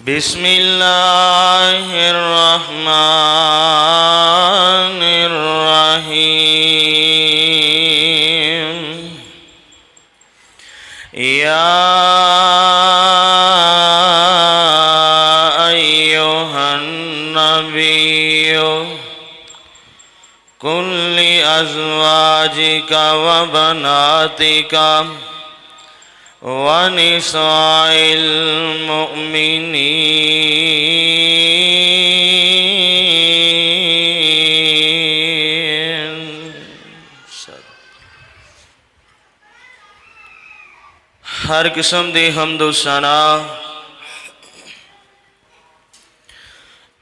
बिस्मिल्लाहिर्रहमानिर्रहीम। या अय्युहन नबिय्यु कुल्लि अज़वाजिका व बनातिका व निसाइल मुमिनीन। हर किस्म दी हम्द सना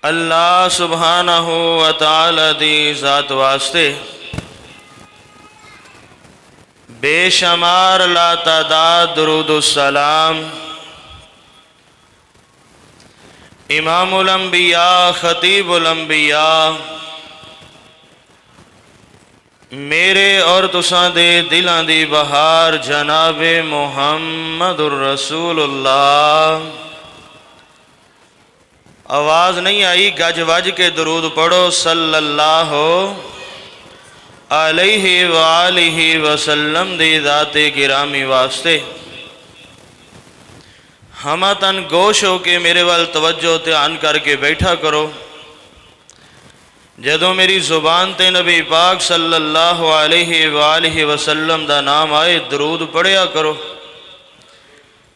अल्लाह सुब्हानहू व तआला दी ज़ात वास्ते बेशुमार लातादाद दुरूद सलाम इमामुल अंबिया खतीबुल अंबिया मेरे और तुसां दे दिलां दी बहार जनाबे मुहम्मदुर रसूलुल्लाह। आवाज़ नहीं आई, गज वज के दरूद पढ़ो सल्लल्लाहु अलैहि वालिहि वसल्लम दी ज़ाते गिरामी वास्ते। हम तन गोश हो के मेरे वाल तवज्जो ध्यान करके बैठा करो। जदों मेरी ज़ुबान ते नबी पाक सल्लल्लाहु अलैहि वालिहि वसल्लम दा नाम आए दरूद पढ़िया करो।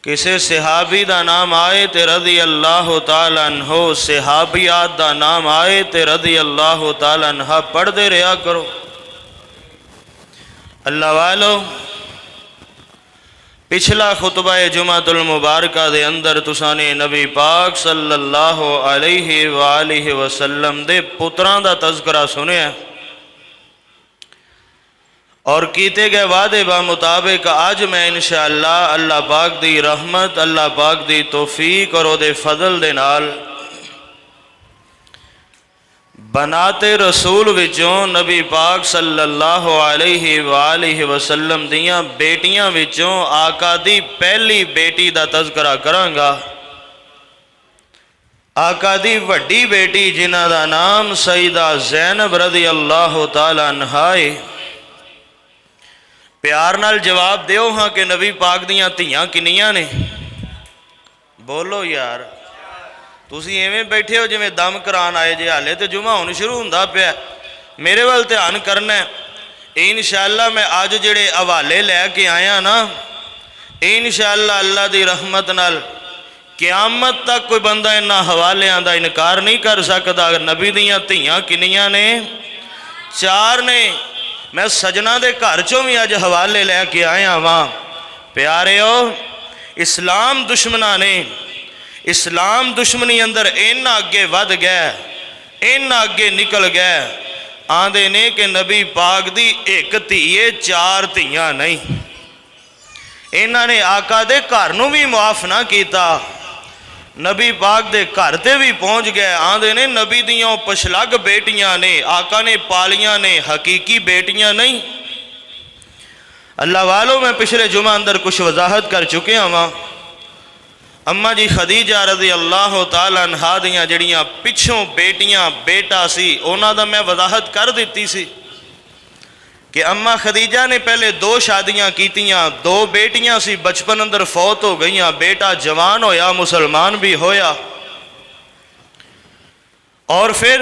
किसी सहाबी दा नाम आए तो रज़ी अल्लाह तआला अन्हो, सहाबियात दा नाम आए तो रज़ी अल्लाह तआला अन्हा पढ़ते रहा करो। अल्लाह वालो, पिछला खुतबा जुमातुल मुबारका दे अंदर तुसाने नबी पाक सल्लल्लाहु अलैहि वालिहि वसल्लम दे पुत्रां दा तज़करा सुनिया और कीते गए वादे बा मुताबिक आज मैं इंशाअल्लाह अल्लाह पाक दी रहमत, अल्लाह पाक दी तौफीक और उहदे फजल दे नाल बनाते रसूल विचों नबी पाक सल्लल्लाहु अलैहि वालिहि वसल्लम दियां बेटियां विचों आका दी पहली बेटी दा तज़करा करांगा। आका दी वड्डी बेटी जिन्हां दा नाम सईदा ज़ैनब रज़ी अल्लाह तआला अन्हा है। प्यार नाल जवाब दिओ हाँ कि नबी पाक दियां धीआं किन्नियां ने? बोलो यार, तुसी एवें बैठे हो जिवें दम करान आए जे, हाले तो जुमा हुण शुरू हुंदा पिया। मेरे वाल ध्यान करना है। इंशाअल्लाह मैं अज जिहड़े हवाले लैके आया ना, इंशाअल्लाह अल्लाह दी रहमत नाल क़यामत तक कोई बंदा इन्हां हवालियां दा इनकार नहीं कर सकदा। नबी दियां धीआं किन्नियां ने? 4 ने। मैं सजना दे घर चों भी अज हवाले लैके आया वां। प्यारेओ, इस्लाम दुश्मना ने इस्लाम दुश्मनी अंदर इन्ना अगे वध गया, इन्ना अगे निकल गया। आंदे ने कि नबी पाक दी एक धीए 4 धीआं नहीं। इन्हां ने आका दे घर नूं भी मुआफ ना कीता, नबी पाक दे घर ते भी पहुँच गए। आंदे ने नबी दियां पछलग बेटियां ने, आका ने पालियां ने, हकीकी बेटियां नहीं। अल्लाह वालों, मैं पिछले जुमा अंदर कुछ वजाहत कर चुके हाँ। अम्मा जी खदीजा रज़ी अल्लाह तआला अन्हा दियां जड़ियां पिछों बेटियां बेटा सी, उन्हां दा मैं वजाहत कर दी सी कि अम्मा खदीजा ने पहले 2 शादियां कीतियां, 2 बेटियां सी, बचपन अंदर फौत हो गईयां। बेटा जवान होया, मुसलमान भी होया और फिर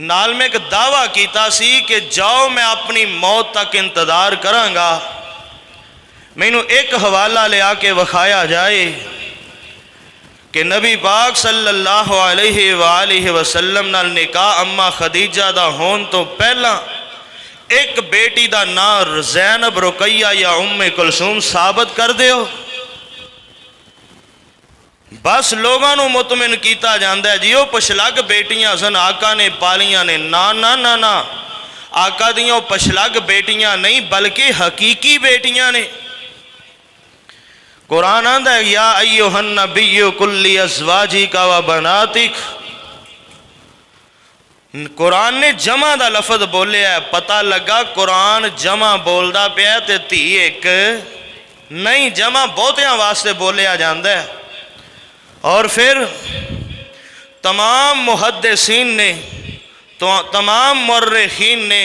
नाल में एक दावा कीता सी कि जाओ मैं अपनी मौत तक इंतजार करांगा। मैनू एक हवाला ले आके विखाया जाए कि नबी पाक सल्लल्लाहु अलैहि वालिहि वसल्लम नाल निकाह अम्मा खदीजा दा होन तो पहला एक बेटी दा नाम ज़ैनब रुकैया या उम्मे कुलसूम साबित कर दिओ। बस लोगों को मुतमिन किया जाता है जी, वो पछलग बेटियां सन, आका ने पालियां ने। ना ना ना ना, आका दियां पछलग बेटियां नहीं बल्कि हकीकी बेटियां ने। कुरान आंदा है या अय्युहन नबिय्यु कुल्ली अज़वाजिका व बनातिक। कुरान ने जमा का लफज बोलिया, पता लगा कुरान जमा बोलता पिया ते धी एक नहीं, जमा बहुतियां वास्ते बोलिया जाता है। और फिर तमाम मुहद्दिसीन ने, तो तमाम मुर्रिखीन ने,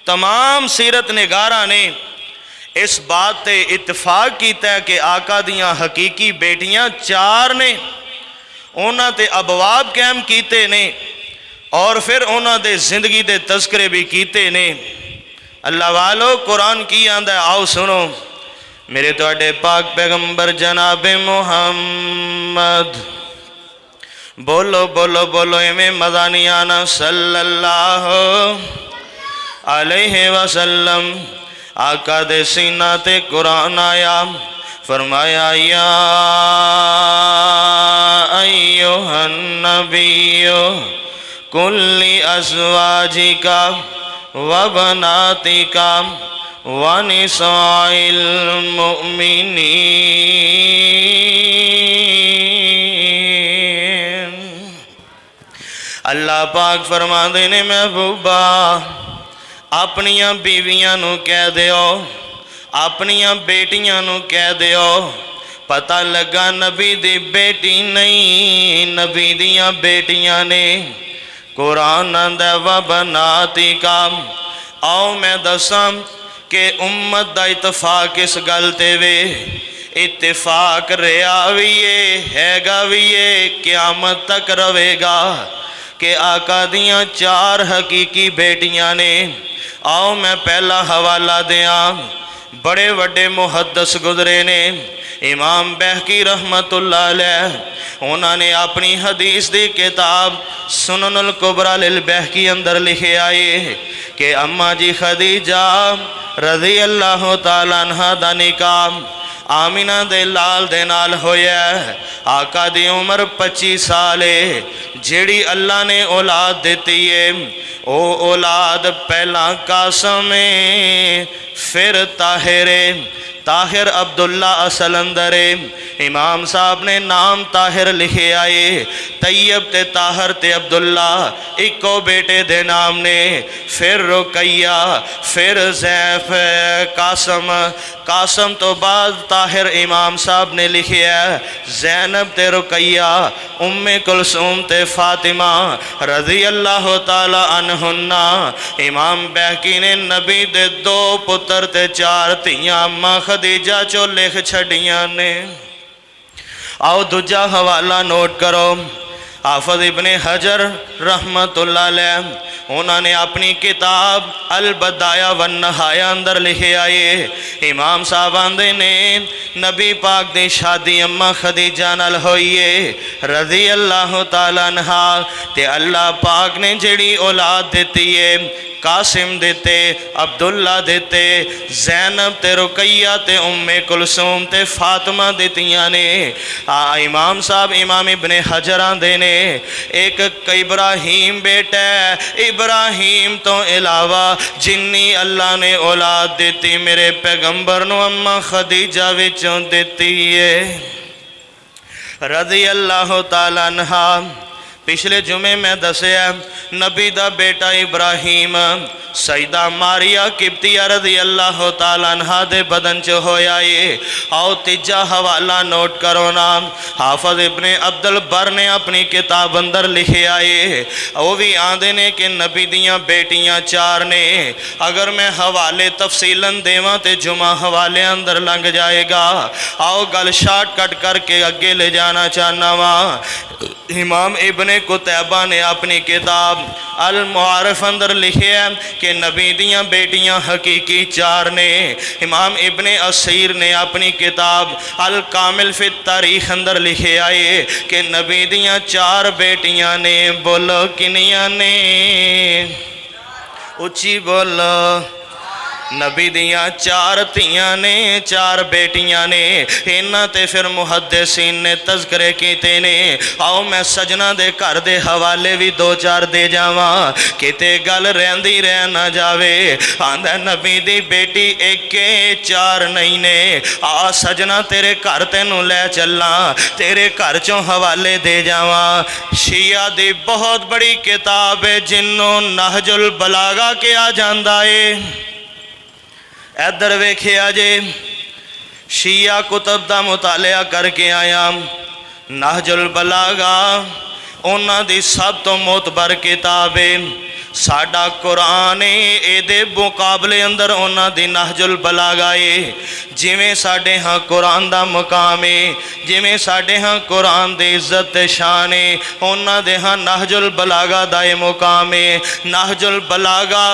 तमाम सीरत निगारा ने इस बात ते इत्तफाक किया है कि आका दियाँ हकीकी बेटियां चार ने, उन्हां ते अबवाब कायम कीते ने और फिर उन्हां दे जिंदगी दे तज़किरे भी कीते ने। अल्लाह वालो कुरान की आंदा है, आओ सुनो मेरे तुहाडे पाक पैगंबर जनाबे मुहम्मद, बोलो बोलो बोलो इवें मज़ा नहीं आना, सल्लल्लाहु अलैहि वसल्लम। आका दे सीना ते कुरान आया, फरमाया या अय्युहन नबिय्यु कुल्ली अज़वाजिका व बनातिका व निसाइल मुमिनीन। अल्लाह पाक फरमाते ने महबूबा अपनियां बीवियां नू कह दियो, अपनियां बेटियां नू कह दियो, पता लगा नबी दी बेटी नहीं नबी दियां बेटियां ने। कुरान आंदा व बनातिका। आओ मैं दसां कि उम्मत दा इतफाक इस गल ते वे, इतफाक रहा भी हैगा भी क़यामत तक रहेगा कि आका दियां चार हकीकी बेटियां ने। आओ मैं पहला हवाला दियां, बड़े वड्डे मुहद्दिस गुजरे ने, इमाम बहकी रहमतुल्लाह अलैह, उन्होंने अपनी हदीस दी किताब सुननुल कुबरा लिल बहकी अंदर लिखे आए कि अम्मा जी खदीजा रज़ी अल्लाह तआला अन्हा दा निकाह आमिना दे लाल दे नाल होया। आका दी उम्र 25 साल है। जेड़ी अल्लाह ने औलाद देती है ओ औलाद पहला कासम है, फिर ताहिर है। ताहिर अब्दुल्ला असल अंदर है। इमाम साहब ने नाम ताहिर लिखे आए, तैयब ते ताहर ते अब्दुल्ला इको बेटे दे नाम ने। फिर रुकैया, फिर जैफ, कासम, कासम तो बाद ताहिर इमाम साहब ने लिखे है जैनब ते रुकैया, उम्मे कुलसूम ते फातिमा रज़ी अल्लाह ताला अन्हुन्ना। इमाम बहकी ने नबी दे 2 पुत्र ते 4 धियां अम्मा खदीजा चो लिख छड़ियां ने। आओ दूजा हवाला नोट करो, हाफिज़ इब्ने हजर रहमतुल्लाह अलैह उन्होंने अपनी किताब अल बदाया वन नहाया अंदर लिखे आए। इमाम साहब आंदे ने नबी पाक दी शादी अम्मा खदीजा नाल होई है रज़ी अल्लाह ताला अन्हा। ते अल्लाह पाक ने जेड़ी औलाद देती है, कासिम देते, अब्दुल्ला देते, जैनब ते रुकैया ते उम्मे कुलसूम ते फातिमा दितियां ने। इमाम साहब इमाम इब्ने हजर आंदे ने एक इब्राहीम बेटा है, इब्राहीम तो इलावा जिन्नी अल्लाह ने औलाद देती मेरे पैगंबर नू अम्मा खदीजा विचों देती है रज़ी अल्लाह ताला अन्हा। पिछले जुमे मैं दसिया नबी दा बेटा इब्राहीम सईदा मारिया किब्तिया रज़ी अल्लाह ताला अन्हा दे बदन च होया है। आओ तीजा हवाला नोट करो ना, हाफिज़ इब्ने अब्दुल बर ने अपनी किताब अंदर लिखे आए। वो भी आंदे ने कि नबी दियां बेटियां 4 ने। अगर मैं हवाले तफसीलन देवां ते जुमा हवाले अंदर लंघ जाएगा। आओ गल शार्टकट करके अगे ले जाना चाहना वा। इमाम इब्ने कुतैबा ने अपनी किताब अल मुआरिफ अंदर लिखे है कि नबी दियां बेटियां हकीकी 4 ने। इमाम इब्ने असीर ने अपनी किताब अल कामिल फित तारीख अंदर लिखे आए कि नबी दियां 4 बेटियां ने। बोलो किनियां ने? उच्ची बोलो। नबी दियां 4 धियां ने, 4 बेटियां ने। इन्हां ते फिर मुहद्दिसीन ने तज़किरे कीते ने। आओ मैं सजना दे घर दे हवाले भी 2-4 दे जावां किते गल रहिंदी रह ना जावे। आंदा नबी दी बेटी 1-4 नहीं ने। आ सजना तेरे घर तेनू लै चलना, तेरे घर चों हवाले दे जावां। शिया दी बहुत बड़ी किताब है जिन्नों नहजुल बलागा कहा जांदा है। इधर वेखिया जे शिया कुतब का मुतालिया करके आया नहजुल बलागा उन्हां दी सब तो मोतबर किताब है। साडा कुरान है ये मुकाबले अंदर उन्हां दी नहजुल बलागा है। जिमें साडे हाँ कुरान दा मुकाम है, जिमें साडे हाँ कुरान दी इज्जत ते शान है, उन्हां दे हाँ नहजुल बलागा दा मुकाम है। नहजुल बलागा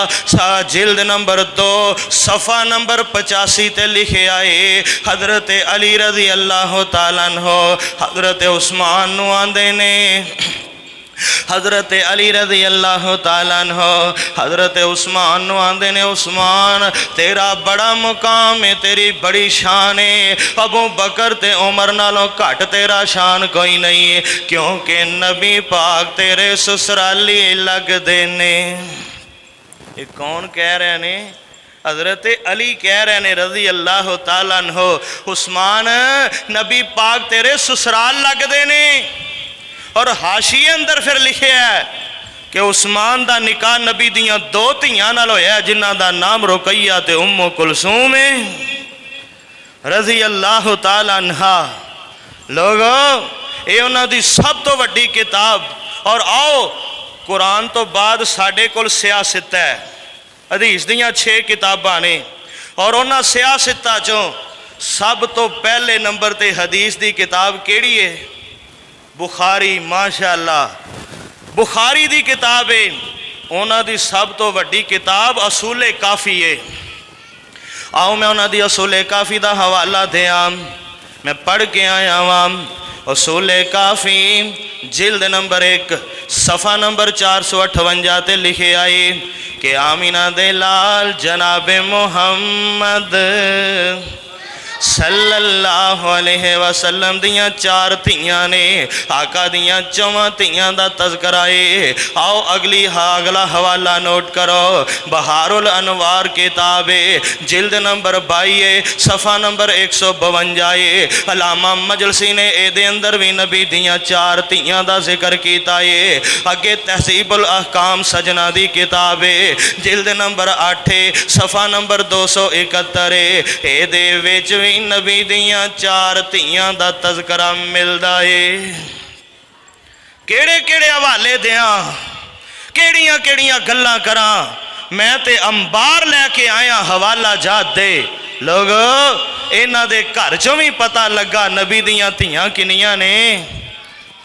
जिल्द नंबर 2 सफ़ा नंबर 85 ते लिखे आए। हज़रत अली रज़ी अल्लाह तआला अन्हु हज़रत उस्मान नूं आंदे ने, हज़रत अली रज़ी अल्लाह तआला अन्हु हज़रत उस्मान नूं आंदे ने, उस्मान तेरा बड़ा मुकाम है, तेरी बड़ी शान है, अबू बकर ते उमर नालों घट तेरा शान कोई नहीं है, क्योंकि नबी पाक तेरे ससुराली लगदे ने। ये कौन कह रहे ने? हज़रत अली कह रहे ने रज़ी अल्लाह तआला अन्हु, उस्मान नबी पाक तेरे ससुराल लगदे ने। और हाशिए अंदर फिर लिखे है कि उस्मान दा निकाह नबी दियां 2 धियां नाल होया, जिन्हां दा नाम रुकैया ते उम्मु कुलसूम है रज़ी अल्लाह तआला अन्हा। लोगो ये उन्हां दी सब तो वड्डी किताब। और आओ कुरान तो बाद साडे कोल सियासत है, हदीस दियां 6 किताबां ने, और उन्हां सियासतां चों सब तो पहले नंबर ते हदीस दी किताब केड़ी है? बुखारी। माशाअल्लाह बुखारी दी किताब है। उन्हां दी सब तो वड्डी किताब असूले काफ़ी है। आओ मैं उन्हां दी असूले काफ़ी दा हवाला देआं, मैं पढ़ के आया वाम। असूले काफ़ी जिल्द नंबर 1 सफ़ा नंबर 458 ते लिखे आए कि आमीना दे लाल जनाबे मुहम्मद सल्लल्लाहु अलैहि वसल्लम दियां 4 धियां ने, आका दियां 4 धियां दा तज़करा है। आओ अगला हवाला नोट करो। बहारुल अनवार किताब है, जिल्द नंबर 22 है, सफ़ा नंबर 152 है। अलामा मजलसी ने ये अंदर भी नबी दियां 4 धियां दा जिक्र किया है। अगे तहसीबुल अहकाम सजना दी किताब है, जिल्द नंबर 8 है, सफ़ा नंबर 271 है। ये विच भी नबी दियां 4 धियां दा तज़करा मिलदा है। केड़े केड़े हवाले दियां, केड़ियां केड़ियां गल्लां करां? मैं ते अंबार लैके आया हवाला जात दे। लोगो इन्हां दे घर चों भी पता लगा नबी दियां धियां किनियां ने?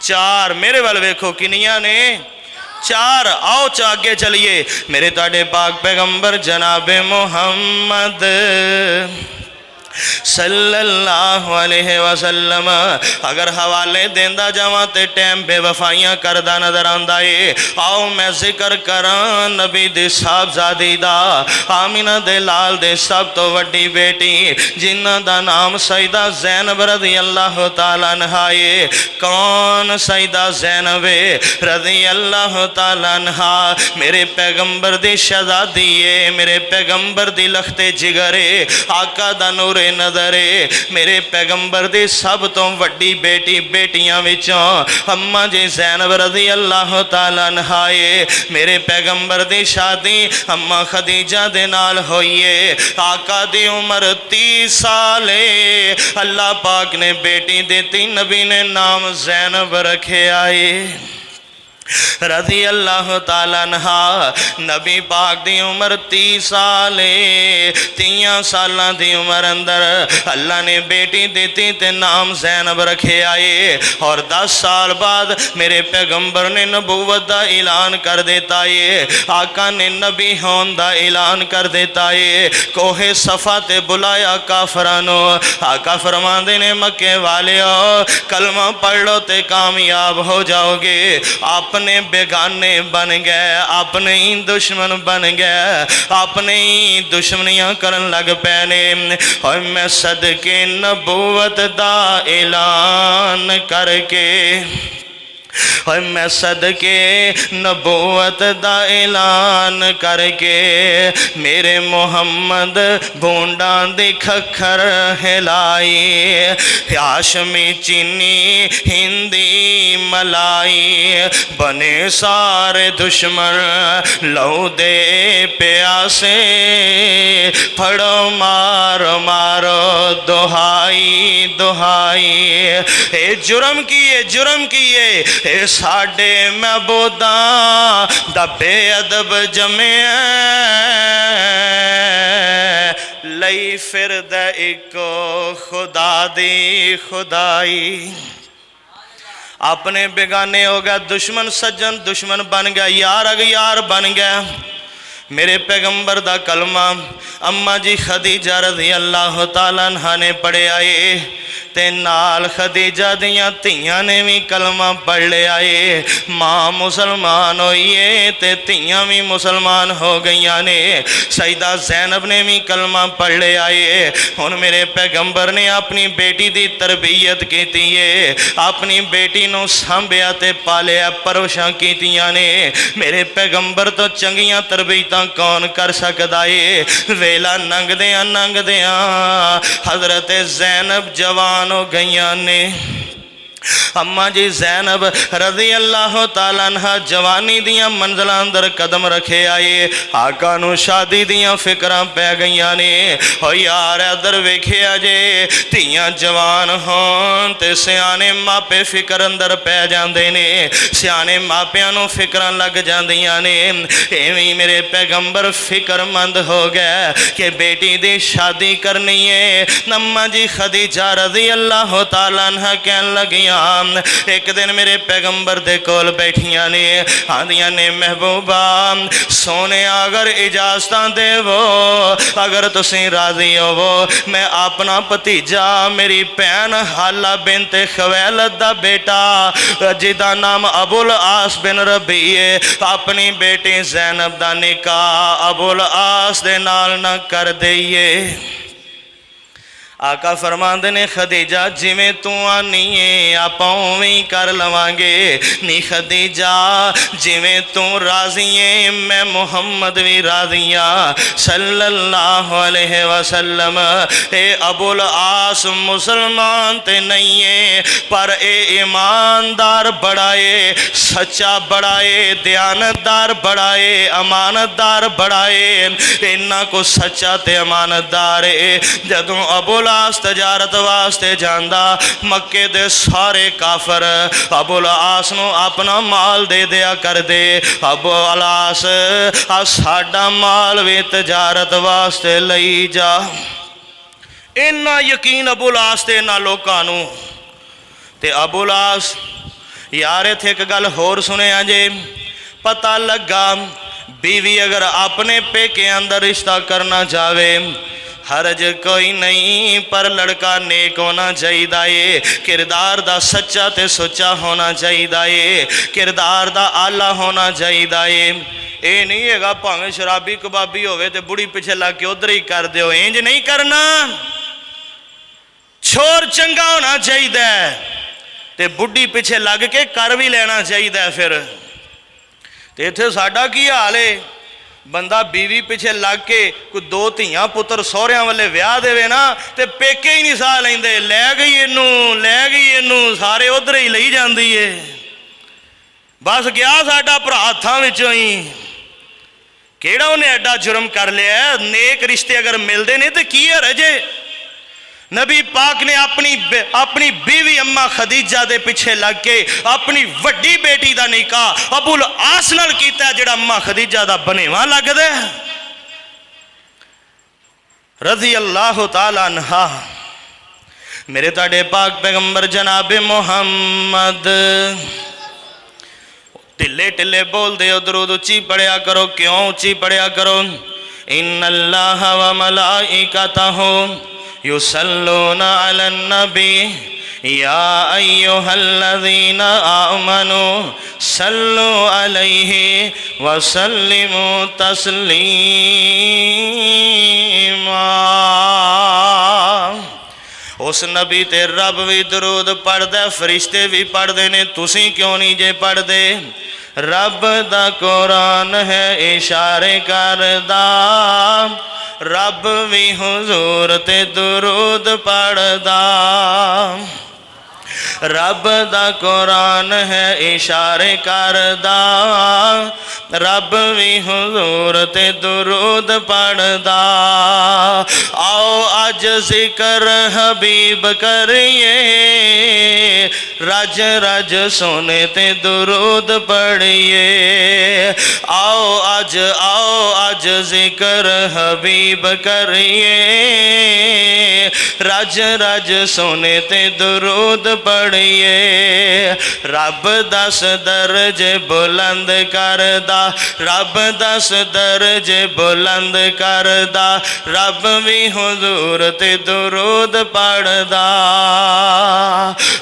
4। मेरे वाल वेखो किनियां ने? 4। आओ आगे चलिए। मेरे तुहाडे पाक पैगंबर जनाबे मुहम्मद सल्लल्लाहु अलैहि वसल्लम अगर हवाले देंदा जावां ते टाइम बेवफाइयां करदा नजर आंदा है। आओ मैं जिक्र करां नबी दे साहबजादी दा, आमीना दे लाल दे सब तो वड्डी बेटी जिन्हां दा नाम सईदा ज़ैनब रज़ी अल्लाह तआला अन्हा है। कौन सईदा ज़ैनब रज़ी अल्लाह तआला अन्हा? मेरे पैगंबर दी शहजादी है, मेरे पैगंबर दी लखते जिगर है, आका दा नूर नजरे। मेरे पैगंबर दी सब तो वड्डी बेटी बेटियां विचों अम्मा जी ज़ैनब रज़ी अल्लाह तआला अन्हा है। मेरे पैगंबर दी शादी अम्मा खदीजा दे नाल होई है। आका दी उम्र 30 साल है। अल्लाह पाक ने बेटी देती, नबी ने नाम ज़ैनब रखे आए रज़ी अल्लाह तआला अन्हा। नबी पाक दी उम्र 30 साल है। 30 सालां दी उम्र अंदर अल्लाह ने बेटी देती ते नाम ज़ैनब रखे आए। और 10 साल बाद मेरे पैगंबर ने नबूवत दा ऐलान कर देता है। आका ने नबी होने दा ऐलान कर देता है। कोहे सफ़ा ते बुलाया काफरां नूं। आका फरमांदे ने मक्के वालियो कलमा पढ़ लो ते कामयाब हो जाओगे। आप अपने बेगाने बन गए, अपने ही दुश्मन बन गए, अपने ही दुश्मनियां करन लग पे ने। और मैं सदके नबूवत दा ऐलान करके, और मैं सदके नबूवत दा ऐलान करके मेरे मुहम्मद बूंदा दी खखर हिलाई। हाशमी चीनी हिंदी मलाई, बने सारे दुश्मन लहू दे प्यासे, फड़ो मारो मारो दुहाई दुहाई। ए जुर्म किए जुर्म किए ए साडे महबूदा दा बेअदब जमिया, लई फिरद इको खुदा दी खुदाई। अपने बेगाने हो गया दुश्मन, सज्जन दुश्मन बन गया, यार अग यार बन गया। मेरे पैगंबर दा कलमा अम्मा जी खदीजा रज़ी अल्लाह तआला अन्हा ने पढ़िया है, ते नाल खदीजा दियां धीयां ने भी कलमा पढ़ लिया है। माँ मुसलमान होई है ते धीयां भी मुसलमान हो गई ने। सईदा ज़ैनब ने भी कलमा पढ़ लिया है। हुण मेरे पैगंबर ने अपनी बेटी की तरबियत की है, अपनी बेटी नूं सांभिया ते पालिया परवरिशां कीतियां ने। मेरे पैगंबर तो चंगियां तरबीयतां कौन कर सकदा है। वेला नंगदियां नंगदियां हज़रत ज़ैनब जवान हो गई ने। अम्मा जी ज़ैनब रज़ी अल्लाह तआला अन्हा जवानी दियां मंजिलां अंदर कदम रखे आए। आका नूं शादी दियां फिक्रां पै गई ने। ओ यार इधर वेखिया जे धीयां जवान होण ते सियाने मापे फिक्र अंदर पै जांदे ने, सियाने मापियां नूं फिक्रां लग जांदियां ने। एवें मेरे पैगंबर फिक्रमंद हो गए कि बेटी दी शादी करनी है। अम्मा जी खदीजा रज़ी अल्लाह तआला अन्हा कहन लगी, एक दिन मेरे पैगंबर दे कोल बैठिया ने, आंदियां ने महबूबा सोने अगर इजाजत देवो, अगर तुसी राजी होवो, मैं अपना भतीजा मेरी भैन हाला बिनत खवैलद दा बेटा जिदा नाम अबुल आस बिन रबी है, अपनी बेटी ज़ैनब दा निकाह अबुल आस दे नाल ना कर दईए। आका फरमांदे ने खदीजा जिवें तू आनी है आप उवें कर लवांगे। नी खदीजा जिवें तू राजी है मैं मुहम्मद भी राजी हाँ सल्लल्लाहु अलैहि वसल्लम। ए अबुल आस मुसलमान ते नहीं है पर ए ईमानदार बड़ा है, सच्चा बड़ा है, दयानतदार बड़ा है, अमानतदार बड़ा है। इन्ना को सच्चा ते अमानतदार है। जदों अबुल आस तजारत वास्ते जांदा मक्के दे सारे काफर अबुल आस नूं अपना माल दे दिया कर दे। अबुल आस आ साडा माल भी तजारत वास्ते लई जा। इन्ना यकीन अबुल आस ते इन्ना लोकां नूं। ते अबुल आस यार इत्थे एक गल होर सुनिया जे, पता लगा बीवी अगर अपने पेके अंदर रिश्ता करना चाहे हरज कोई नहीं, पर लड़का नेक होना चाहिए, किरदार दा सच्चा ते सुच्चा होना चाहिए, किरदार दा आला होना चाहिए। ये नहीं है भावें शराबी कबाबी होवे ते बुढ़ी पिछे लग के उधर ही कर दो, इंज नहीं करना। छोर चंगा होना चाहिए ते बुढ़ी पिछे लग के कर भी लेना चाहिए। फिर ते इत्थे साडा की हाल है, बंदा बीवी पिछे लग के कोई दो धियां पुत्र सहुरियां वाले व्याह देवे ना ते पेके ही नहीं साह लेंदे, लै गई इनू लै गई इनू, सारे उधर ही लई जाती है। बस गया साडा भरा हत्थां विचों ही। केड़ा उन्हें एडा जुर्म कर लिया? नेक रिश्ते अगर मिलते ने तो की हरजे। नबी पाक ने अपनी बीवी अम्मा खदीजा दे पिछे लग के अपनी वड्डी बेटी का निकाह अबुल आस नाल कीता जिहड़ा अम्मा खदीजा दा बनेवा लगदा रज़ी अल्लाह तआला अन्हा। मेरे तुहाडे पाक पैगंबर जनाबे मुहम्मद ढिले ढिले बोलते हो, दरूद उच्ची पढ़िया करो। क्यों उच्ची पढ़िया करो? इन्नल्लाह व मलाइकतहु युसल्लूना अलन नबी या अय्युहल्लज़ीना आमनू सल्लु अलैहि व सल्लिमू तस्लीमा। उस नबी ते रब भी दरूद पढ़दा, फरिश्ते भी पढ़ते ने, तुसी क्यों नहीं जे पढ़दे? रब दा कुरान है इशारे करदा, रब भी हुजूर ते दुरूद पढ़दा। रब दा कुरान है इशारे करदा, रब भी हुजूर ते दुरूद पढ़दा। आओ अज जिक्र हबीब करिए, रज रज सोने ते दुरूद पढ़िए। आओ अज जिक्र हबीब करिए, रज रज सोने ते दुरूद पढ़िए। रब 10 दर्जे बुलंद करदा, रब 10 दर्जे बुलंद करदा, रब भी हुजूर ते दुरूद पढ़दा।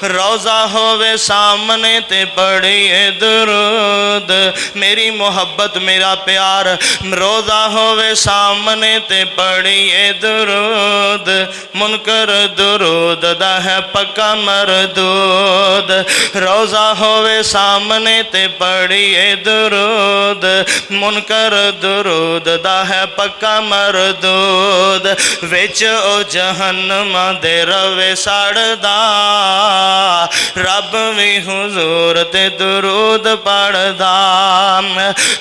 रोज़ा होवे सामने ते पढ़िए दुरूद, मेरी मोहब्बत मेरा प्यार। रोज़ा होवे सामने ते पढ़िए दुरूद, मुनकर दुरूद दा है पक्का मरदूद। रोज़ा होवे सामने ते पढ़िए दुरूद, मुनकर दुरूद दा है पक्का मरदूद। विच ओ जहन्नमा दे रवे सड़दा, रब भी हुजूर ते दुरूद पढ़दा।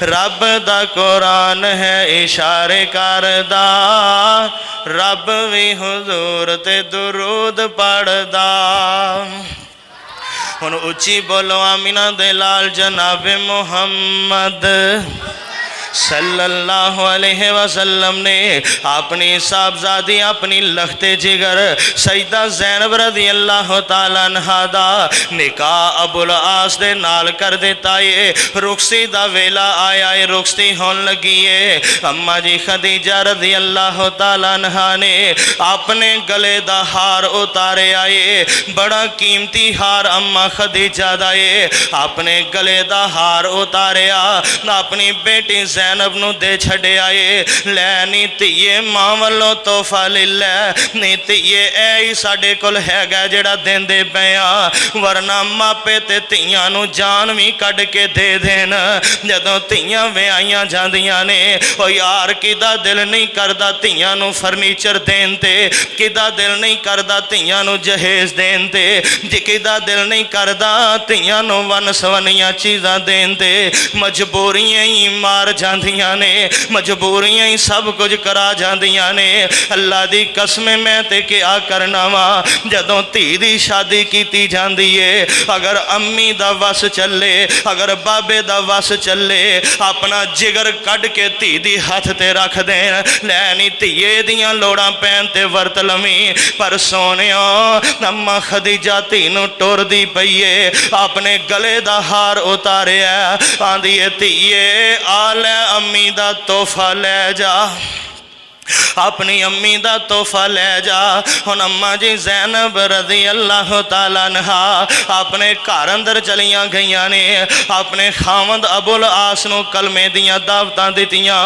रब दा कुरान है इशारे करदा, रब भी हुजूर ते दुरूद पढ़दा। हुण उच्ची बोलो आमीना दे लाल जनाबे मुहम्मद सल्लल्लाहु अलैहि वसल्लम ने अपनी साहबजादी अपनी लखते जिगर सईदा ज़ैनब रज़ी अल्लाह तआला अन्हा दा निकाह अबुल आस दे नाल कर दिता है। रुखसी दा वेला आया है, रुखसी होन लगी है। अम्मा जी खदीजा रज़ी अल्लाह तआला अन्हा ने अपने गले दा हार उतारे आए, बड़ा कीमती हार अम्मा खदीजा दा है। अपने गले दा हार उतारिया, अपनी बेटी ज़ैनब नूं दे छड़े आए। लै नी धीए मां वालों तोहफा ले लै, नी धीए ऐ ही साडे कोल हैगा जिहड़ा देंदे पे आ, वरना मापे ते धीआं नूं जान भी कढ के दे देन। जदों धीआं विआहियां जांदियां ने ओ यार किदा दिल नहीं करदा धीआं नूं फर्नीचर देन ते, किदा दिल नहीं करदा धीआं नूं जहेज देन ते, किदा दिल नहीं करदा धीआं नूं वन सवनियां चीज़ां देन ते। मजबूरियां ही मार जांदियां ने, मजबूरियां ही सब कुछ करा जांदियां ने। अल्लाह दी कसम मैं ते क्या करना वा, जदों धी दी शादी कीती जांदी है, अगर अम्मी दा वस चले, अगर बाबे दा वस चले, अपना जिगर कढ़ के धी दी हथ ते रख देन, लै नी धीए दियां लोड़ां पैन ते वरत लवी। पर सोनिया अम्मा खदीजा धी नूं टुरदी पई है, अपने गले दा हार उतारिया, आंदी है धीए आ लै अम्मी दा तोहफा लै जा, अपनी अम्मी दा तोहफा लै जा। हुण अम्मा जी ज़ैनब रज़ी अल्लाह तआला अन्हा अपने घर अंदर चलियां गईयां ने, अपने खावंद अबुल आस नूं कलमे दियां दावतां दित्तियां।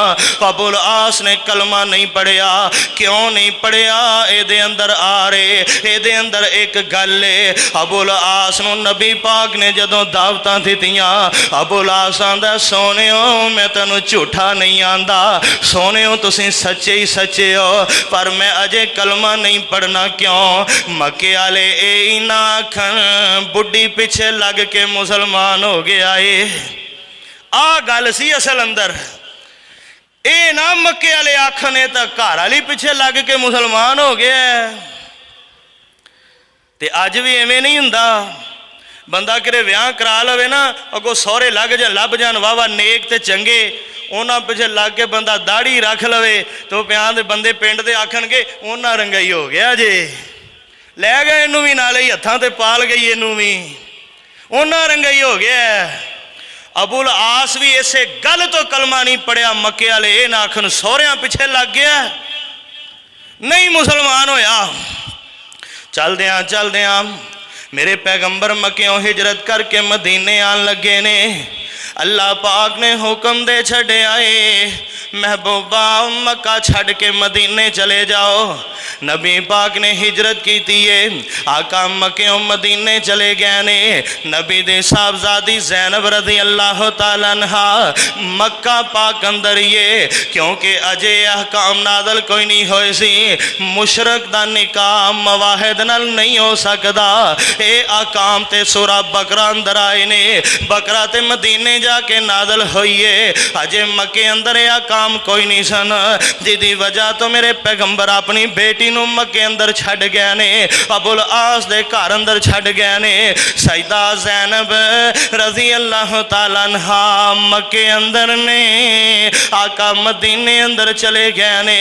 अबुल आस ने कलमा नहीं पढ़िया, क्यों नहीं पढ़िया? इहदे अंदर आ रहे, इहदे अंदर एक गल है। अबुल आस नूं नबी पाक ने जदों दावतां दित्तियां, अबुल आस आंदा सोनियो मैं तैनूं झूठा नहीं आंदा, सोनियो तुसीं सच्चे ही सच्चे हो, पर मैं अजे कलमा नहीं पढ़ना। क्यों? मक्के वाले ये ना आखन बुढ़ी पिछे लग के मुसलमान हो गया है। आ गल सी असल अंदर, ये ना मक्के वाले आखन तो घर वाली पिछे लग के मुसलमान हो गया। ते अज भी इवें नहीं हुंदा, बंदा किरे विआह करा लवे ना, अगों सौहरे लभ जान वाह नेक ते चंगे, उन्हां पिछे लग के बंदा दाढ़ी रख लवे तो प्यार दे बंदे पिंड दे आखणगे उन्हां रंगाई हो गया जे, लै गए इनू भी नाले ही हत्थां ते पाल गई, इनू भी उन्हां रंगाई हो गया। अबुल आस भी इसे गल तो कलमा नहीं पढ़िया, मक्के वाले ये ना आखन सौहरियां पिछे लग गया, नहीं मुसलमान होया। चलदियां चलदियां मेरे पैगंबर मक्कियों हिजरत करके मदीने आन लगे ने। अल्लाह पाक ने हुक्म दे छड़े आए, महबूबा मक्का छड़ के मदीने चले जाओ। नबी पाक ने हिजरत की थी आका मक्के मदीने चले गए ने। नबी दे साहबजादी ज़ैनब रज़ी अल्लाह ताला अन्हा मक्का पाक अंदर ये, क्योंकि अजे अहकाम नादल कोई नहीं होए सी, मुशरक दा निकाह मवाहिद नाल नहीं हो सकदा। ए अहकाम ते सूरा बकरा अंदर आए ने, बकरा ते मदीने जाके नादल होइए। अजे मक्के अंदर ए अहकाम कोई नहीं सन, जिदी वजह तो मेरे पैगंबर अपनी बेटी नूं मक्के अंदर छड़ गए ने, अबुल आस दे घर अंदर छड़ गए ने। सैयदा ज़ैनब रज़ी अल्लाह ताला अन्हा मक्के अंदर ने, आका मदीने अंदर चले गए ने।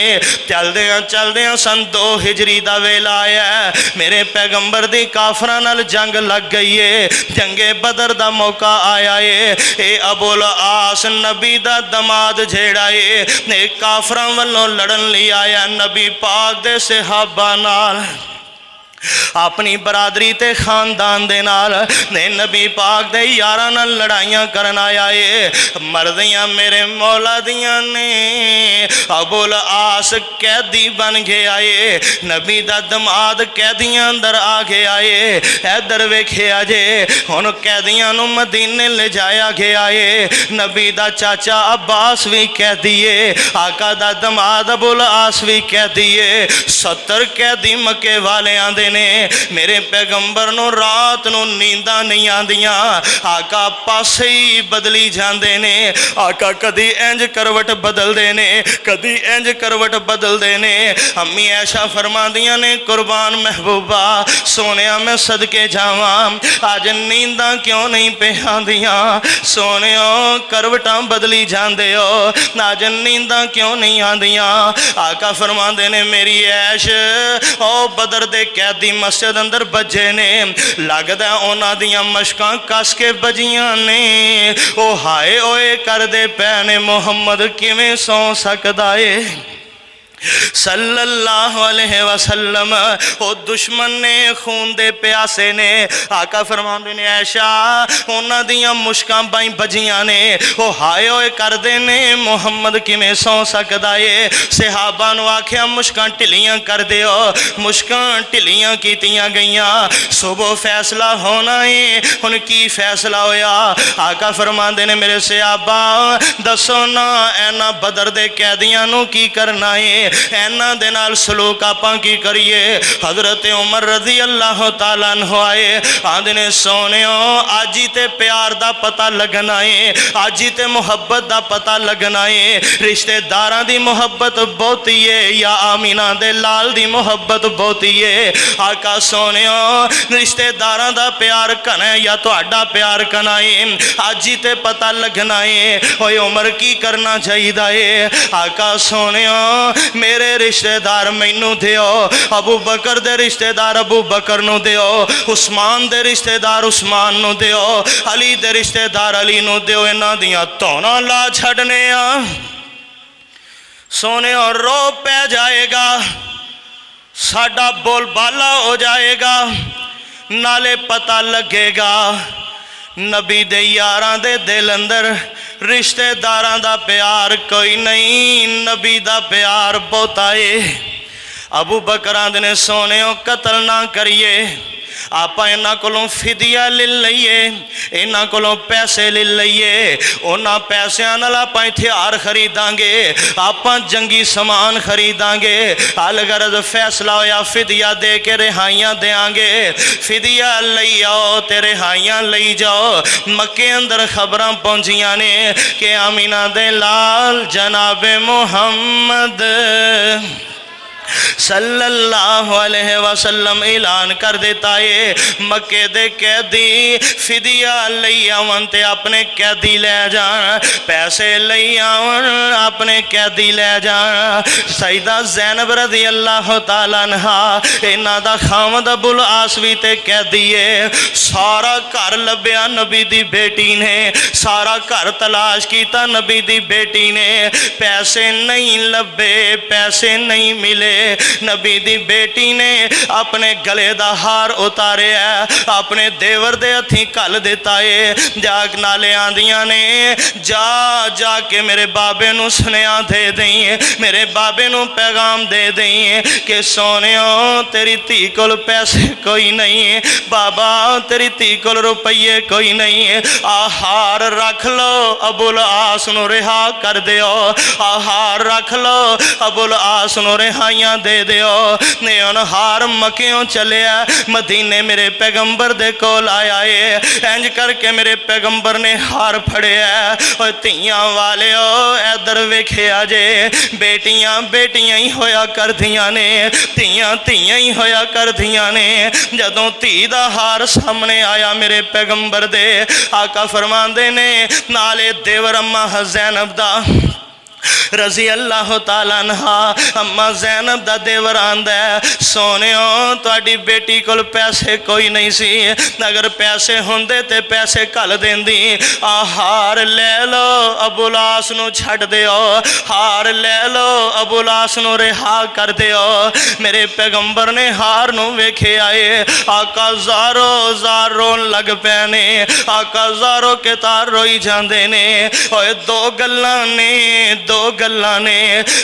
चलदे सन 2 हिजरी दा वेला आया, मेरे पैगंबर दी काफरां नाल जंग लग गई है, जंगे बदर दा मौका आया है। ए अबुल आस नबी दा दमाद जेड़ा है ने काफरां वल्लों लड़न लई आया नबी पाक दे सहाबा नाल, अपनी बरादरी ते खानदान दे नाल ने नबी पाक दे यारां नाल लड़ाइयां करन आया है। मर्दियां मेरे मौला दियां ने, अबुल आस कैदी बन गया है, नबी दा दमाद कैदियां अंदर आ गया है। इधर वेखिया जे हुण कैदियां नूं मदीने ले जाया गया है। नबी दा चाचा अब्बास भी कैदी है, आका दा दमाद अबुल आस भी कैदी है। 70 कैदी मक्के वाले आंदे ने। मेरे पैगंबर नूं रात नूं नींदा नहीं आंदियां, आका पासे ही बदली जाते ने। आका कदी इंज करवट बदलते ने, कदी इंज करवट बदलते ने। अम्मी ऐशा फरमादियां ने कुर्बान महबूबा सोने मैं सदके जावां, अज नींदा क्यों नहीं पे आंदियां? सोने करवटां बदली जाते हो, अज नींदा क्यों नहीं आंदियां? आका फरमाते ने मेरी ऐश ओ बदर दे कैदी मस्जिद अंदर बजे ने, लगदा उन्हां दियां मशकां कस के बजियां ने। ओ हाय ओए करदे पै ने मुहम्मद किवें सौ सकदा है सल्लल्लाहु अलैहि वसल्लम। ओ दुश्मन ने खून दे प्यासे ने, आका फरमांदे ने ऐशा उन्हां दियां मुश्कां बाई बजियां ने। ओ हाय ओए करदे ने मुहम्मद किवें सौ सकदा है। सहाबा नूं आखिया मुश्कां ढिलियां कर दिओ, मुश्कां ढिलियां कीतियां गईयां। सुबह फैसला होना है, हुण की फैसला होया? आका फरमांदे ने मेरे सहाबा दसो ना ऐना बदर दे कैदियां नूं की करना है, इन्हां दे नाल सलूक आपां की करिए? हजरत उमर रज़ी अल्लाह ताला अन्हु आए, आंदे ने सोनियो अज ही ते प्यार दा पता लगना है, अज ही ते मुहब्बत दा पता लगना है। रिश्तेदारां दी मुहब्बत बहुती है या आमीना दे लाल दी मुहब्बत बहुती है? आका सोनियो रिश्तेदारां दा प्यार घना है या तुहाडा प्यार घना है? अज ही ते पता लगना है। ओए उमर की करना चाहिए है? आका सोनियो मेरे रिश्तेदार मैनू दिओ, अबू बकर दे रिश्तेदार अबू बकर नू दिओ, उस्मान दे रिश्तेदार उस्मान नू दिओ, अली दे रिश्तेदार अली नू दिओ। इन्हां दियां धौना ला छड़ने आ सोने और रो पै जाएगा, साडा बोलबाला हो जाएगा, नाले पता लगेगा नबी दे यारां दे दिल अंदर रिश्तेदारां दा प्यार कोई नहीं, नबी दा प्यार बहुता है। अबू बकर आंदे ने सोने कतल ना करिए, आपां इन्हां कोलों फिदिया ले लईए, इन्हां कोलों पैसे ले लईए, उन्हां पैसिਆਂ नाल आपां हथियार खरीदांगे, आपां जंगी समान खरीदांगे। अलगरज फैसला होया फिदिया दे के रिहाइयां देंगे, फिदिया लई आओ ते रिहाइयां लई जाओ। मक्के अंदर खबरां पहुंचियां ने कि आमीना दे लाल जनाबे मुहम्मद सल्लल्लाहु अलैहि वसल्लम ऐलान कर देता है मक्के दे कैदी फिदिया लई आवन ते अपने कैदी ले जान, पैसे लई आवन अपने कैदी ले जान। सईदा ज़ैनब रज़ी अल्लाह ताला अन्हा इन्हां दा खावंद अबुल आस भी ते कैदी है। सारा घर लभ्या नबी दी बेटी ने, सारा घर तलाश कीता नबी दी बेटी ने, पैसे नहीं लभे, पैसे नहीं मिले। नबी दी बेटी ने अपने गले दा हार उतारिया, अपने देवर दे हथी घल दिता है। जाग नाले आंदियां ने जा जा के मेरे बाबे नू सुनेहा दे दई, मेरे बाबे नू पैगाम दे दई कि सोनियो तेरी धी कोल पैसे कोई नहीं, बाबा तेरी धी कोल रुपये कोई नहीं, आहार रख लो अबुल आस नू रिहा कर दिओ, आहार रख लो अबुल आस नू रिहाइयां दे दिओ। ने हुण हार मक्कियों चलिया मदीने मेरे पैगंबर दे कोल आया है। इंज करके मेरे पैगंबर ने हार फड़िया। और धीयां वालिओ इधर वेखिया जे, बेटियां बेटियां ही होया करदियां ने, धीयां धीयां ही होया करदियां ने। जदों धी दा हार सामने आया मेरे पैगंबर दे, आका फरमांदे ने नाले देवर अम्मा ज़ैनब दा रजी अल्लाह तआला अन्हा, अम्मा ज़ैनब दा देवर आंदा सोनियो तुहाडी बेटी कोल पैसे कोई नहीं सी, अगर पैसे होंदे ते पैसे घल देंदी। हार ले लो अबुल आस नू छड्ड दिओ, हार ले लो अबुल आस नू रिहा कर दिओ। मेरे पैगंबर ने हार नू वेखे आए, आका ज़ारो ज़ार रोन लग पे ने, आका ज़ारो के तार रोई जांदे ने। ओए दो गल्लां ने, दो गल्लां ने,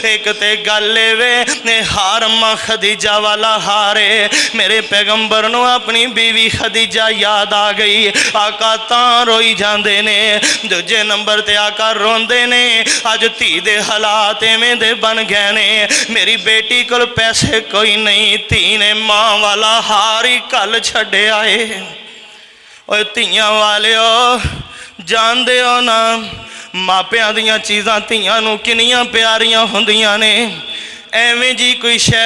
एक ते गल वे ने हार अम्मा खदीजा वाला हारे, मेरे पैगंबर नू अपनी बीवी खदीजा याद आ गई, आका तां रोई जांदे ने। दूजे नंबर ते आका रोंदे ने अज धी दे हालात इवें दे बन गए ने, मेरी बेटी कोल पैसे कोई नहीं, धी ने मां वाला हार ही घल छड्डिया है। ओए धीयां वालिओ जानदे हो ना मापियां दियां चीज़ां धीयां नू किनियां प्यारियां हुंदियां ने। एवें जी कोई शै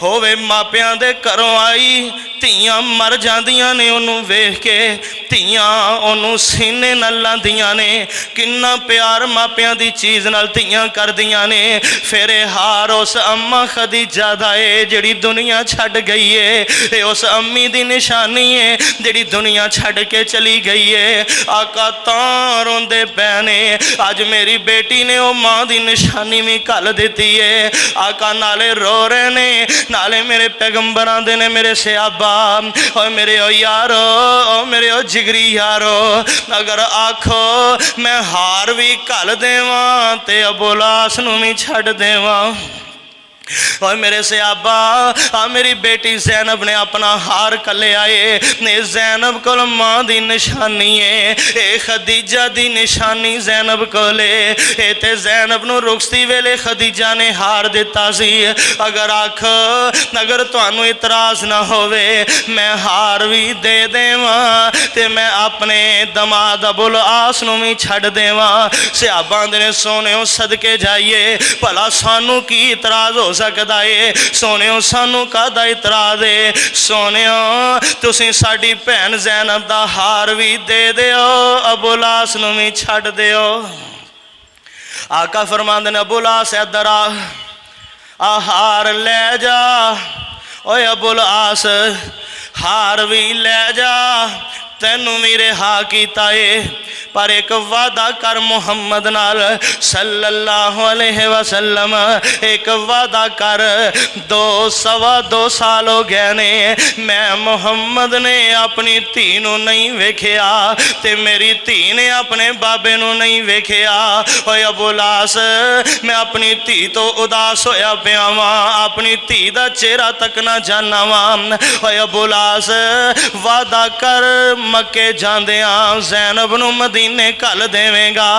होवे मापियां दे घरों आई, धीयां मर जांदियां ने उन्हूं वेख के, धीयां उन्हूं सीने नाल लांदियां ने। किन्ना प्यार मापियां दी चीज़ नाल धीयां करदियां ने। फिर हार उस अम्मा खदीजा दा है जिहड़ी दुनिया छड्ड गई है, उस अम्मी दी निशानी है जिहड़ी दुनिया छड्ड के चली गई है। आका तां रोंदे पै ने अज मेरी बेटी ने वो मां दी निशानी भी घल दिती है। आका नाले रो रहे ने, नाले मेरे पैगंबर आंदे ने मेरे सियाबा और मेरे ओ यारो, ओ मेरे ओ जिगरी यारो, अगर आखो मैं हार भी घल देवां ते अबुल आस नू भी छड्ड देवां। और मेरे सियाबा मेरी बेटी ज़ैनब ने अपना हार कले आए ने, ज़ैनब को मां दी निशानी है, ए खदीजा दी निशानी ज़ैनब कोले, ए ते ज़ैनब नू रुखसती वेले खदीजा ने हार दिता सी। अगर आख अगर तुहानू इतराज़ ना होवे मैं हार भी दे देवां ते मैं अपने दमाद अबुल आस नू भी छड्ड देवां। सियाबा दे सोने सदके जाइए भला सानू की इतराज़ हो सकदा है, सोने सानू कादा इतराज़ है। सोने तुसीं साडी भैन ज़ैनब दा हार भी दे दिओ, अबुल आस नू भी छड्ड दिओ। आका फरमांदे ने अबुल आस इधर आ हार ले जा, ओए अबुल आस हार भी ले जा, तैनू भी रिहा कीता है, पर एक वादा कर मुहम्मद नाल सल्लल्लाहु अलैहि वसल्लम, एक वादा कर। 2 साल हो गए ने मैं मुहम्मद ने अपनी धी नू नहीं वेखिया ते मेरी धी ने अपने बाबे नू नहीं वेखिया। ओए अबुल आस मैं अपनी धी तो उदास होया पिया वां, अपनी धी दा चेहरा तक ना जाना वां। ओए अबुल आस वादा कर मक्के जांदियां ज़ैनब नू मदीने घल देवेगा।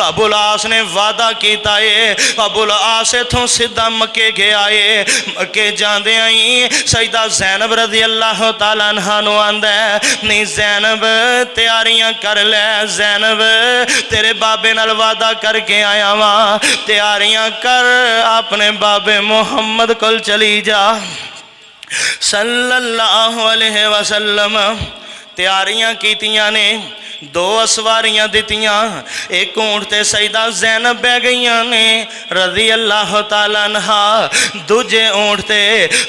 अबुल आस ने वादा किया है। अबुल आस इथों सीधा मक्के गया है। मक्के जांदे ही सईदा ज़ैनब रज़ी अल्लाह तआला अन्हा नू आंदा है, नहीं ज़ैनब तैयारियां कर ले, ज़ैनब तेरे बाबे नाल वादा करके आया वां, तैयारियां कर अपने बाबे मुहम्मद कोल चली जा सल्लल्लाहु अलैहि वसल्लम। तैयारियां कीतियां ने, दो असवारियां दितियां, एक ऊंट ते सईदा ज़ैनब बह गईयां ने रज़ी अल्लाह तआला अन्हा। दूजे ऊंट ते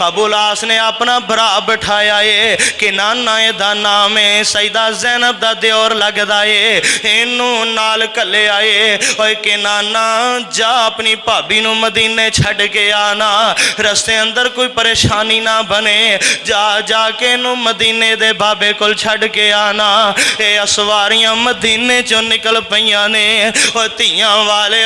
अबुल आस ने अपना भरा बिठाया है कि नाना दा नाम है, सईदा ज़ैनब दा दियोर लगदा है, इनू नाल कले आए ओए कि नाना जा अपनी भाभी नू मदीने छड़ के आना, रस्ते अंदर कोई परेशानी ना बने, जा जाके इनू मदीने दे बाबे कोल छड़ के आना। ये असवारियां मदीने चों निकल पईयां ने। और धीयां वाले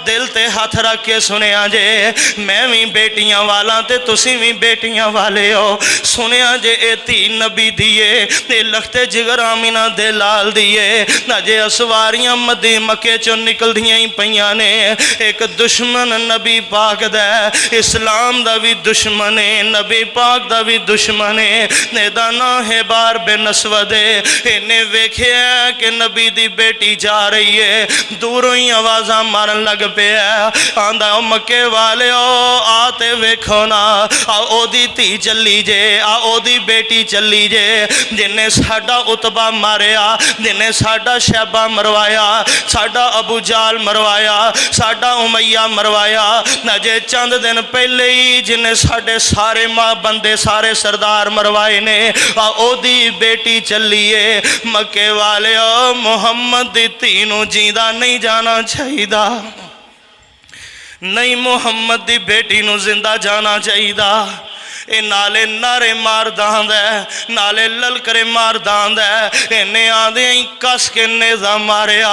दिल ते हथ रख के सुनिया जे, मैं भी बेटियां वाला ते तुसी भी बेटियां वाले हो। सुनिया जे ए धी नबी दिए ते लखते जिगर आमिना दे लाल दिए। अजे असवारियां मदी मक्के चों निकलदियां ही पईयां ने। एक दुश्मन नबी पाक दा, इस्लाम दा भी दुश्मन है, नबी पाक दा भी दुश्मन है। नेदा ना है बार बिन असवद, इन्हें वेख्या कि नबी दी बेटी जा रही है, दूरों ही आवाज़ा मारन लग पिया। आंदा मक्के वाले आ ते वेखो ना, आ ओदी धी चली जे, आ ओदी बेटी चली जे, जिन्हें साडा उतबा मारिया, जिन्हें साडा शैबा मरवाया, साडा अबू जाल मरवाया, साडा उमैया मरवाया। अजे चंद दिन पहले ही जिन्हें साडे सारे माँ बंदे सारे सरदार मरवाए ने, आ ओदी बेटी चलीए। मक्के वाले मुहम्मद दी धी नूं जींदा नहीं जाना चाहिए, नहीं मुहम्मद दी बेटी नूं जिंदा जाना चाहिए। ए नाले नारे मार दांद है, नाले ललकरे मार दांद है। इन्हें आदे ही कस के नेजा मारिया।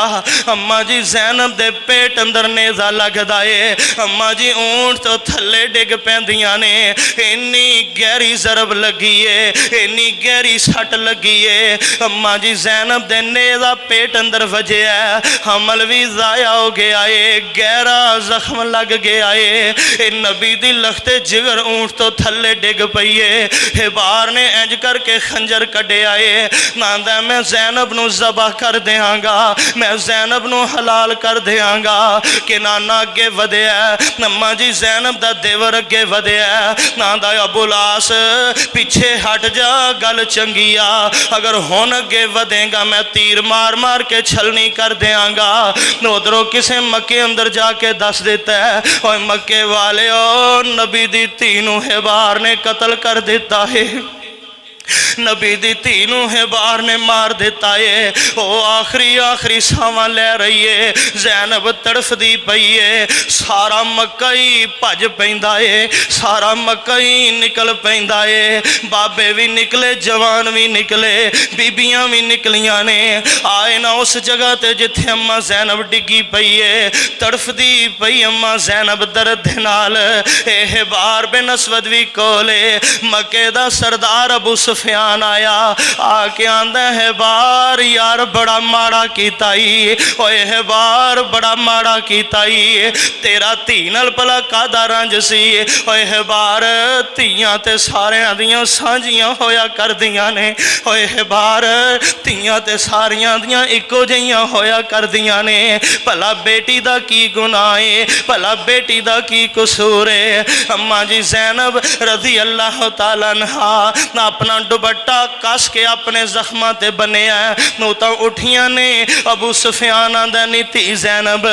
अम्मा जी ज़ैनब दे पेट अंदर नेजा लगदा है। अम्मा जी ऊंट तो थले डिग पैंदियां ने। इन्नी गहरी जरब लगी है, इन्नी गहरी सट लगी है। अम्मा जी ज़ैनब दे नेजा पेट अंदर वजे है, हमल भी ज़ाया हो गया है, गहरा जख्म लग गया है। नबी दी लखते जिगर ऊंट तो थले डिग पई है। हिबार ने इंज करके खंजर कढ़े आए, नांदा मैं ज़ैनब नू ज़बा कर देंगा, मैं ज़ैनब नू हलाल कर देंगा। कि नाना अगे वधिया, अम्मा जी ज़ैनब दा देवर अगे वधिया। नांदा अबुल आस पिछे हट जा, गल चंगी आ, अगर हुण अगे वधेगा मैं तीर मार मार के छलनी कर देंगा। उधरों किसे मक्के अंदर जाके दस दिता है, और मक्के वाले नबी दी धी नू हिबार ने कतल कर दिता है, नबी दी धी नू हिबार ने मार दिता है। वो आखिरी आखिरी सावां ले रही है, ज़ैनब तड़फदी पई है। सारा मक्का ही भज पैंदा है, सारा मक्का ही निकल पैंदा है। बाबे भी निकले, जवान भी निकले, बीबियां भी निकलियां ने। आए ना उस जगह ते जिथे अम्मा ज़ैनब डिगी पई है, तड़फदी पई अम्मा ज़ैनब दर्द दे नाल। हिबार बिन असवद भी कोले, मक्के दा सरदार अबू सुफियान आया, आके आंदा है बार यार बड़ा माड़ा कीता ही, ओए है बार बड़ा माड़ा कीता ही। तेरा धी नाल भला कादा रंज सी, ओए है बार धीयां ते सारियां दियां सांझियां होया करदियां ने। ओए है बार धीयां ते सारियां दियां इक्को जिहियां होया करदियां ने। भला बेटी दा की गुनाह है, भला बेटी दा की कसूर है। अम्मा जी ज़ैनब रज़ी अल्लाह तआला अन्हा अपना दुपट्टा कस के अपने जख्मां ते बनिया, नू तो उठियां ने। अबू सुफियान आंदा नी धी ज़ैनब,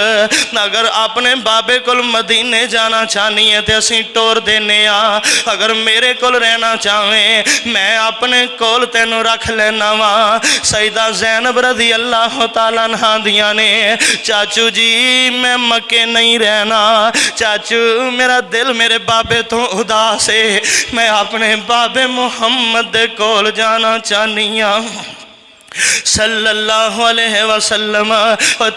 अगर अपने बाबे कोल मदीने जाना चाहनी है तो असीं टोर देने आ, अगर मेरे कोल रहना चाहें मैं अपने कोल तेनू रख लेना वा। सईदा ज़ैनब रज़ी अल्लाह तआला अन्हा दियां ने, चाचू जी मैं मक्के नहीं रहना, चाचू मेरा दिल मेरे बाबे तो उदास है, मैं अपने बाबे मुहम्मद दे कोल जाना चाहनी हाँ सल्लल्लाहु अलैहि वसल्लम।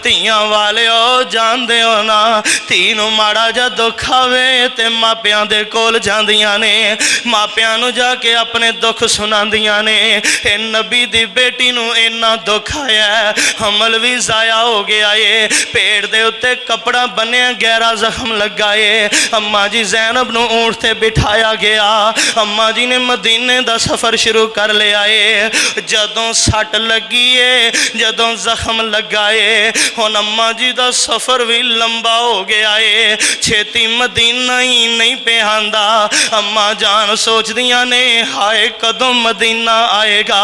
धीयां वाले जानदे हो ना, धी नूं माड़ा जा दुख आवे ते मापियां दे कोल जांदियां ने, मापियां नूं जाके अपने दुख सुनांदियां ने। ए नबी दी बेटी नूं इन्ना दुख आया, हमल भी ज़ाया हो गया है, पेट दे उत्ते कपड़ा बन्निया गहरा जख्म लगा है। अम्मा जी ज़ैनब नूं ऊंट ते बिठाया गया, अम्मा जी ने मदीने दा सफ़र शुरू कर लिया है। जदों सट लगी है, जदों जख्म लगा है। हुण अम्मा जी का सफ़र भी लंबा हो गया है, छेती मदीना ही नहीं पे आंदा। अम्मा जान सोचदियां ने हाय कदों मदीना आएगा,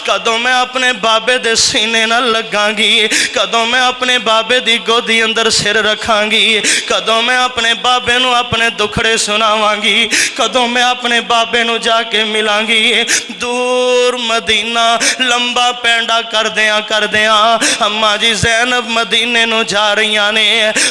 कदों मैं अपने बाबे दे सीने नाल लगांगी, कदों मैं अपने बाबे दी गोदी अंदर सिर रखांगी, कदों मैं अपने बाबे नू अपने दुखड़े सुनावांगी, कदों मैं अपने बाबे नू जाके मिलांगी। दूर मदीना लंबा पैंडा करदियां अम्मा जी ज़ैनब मदीने नू जा रही ने।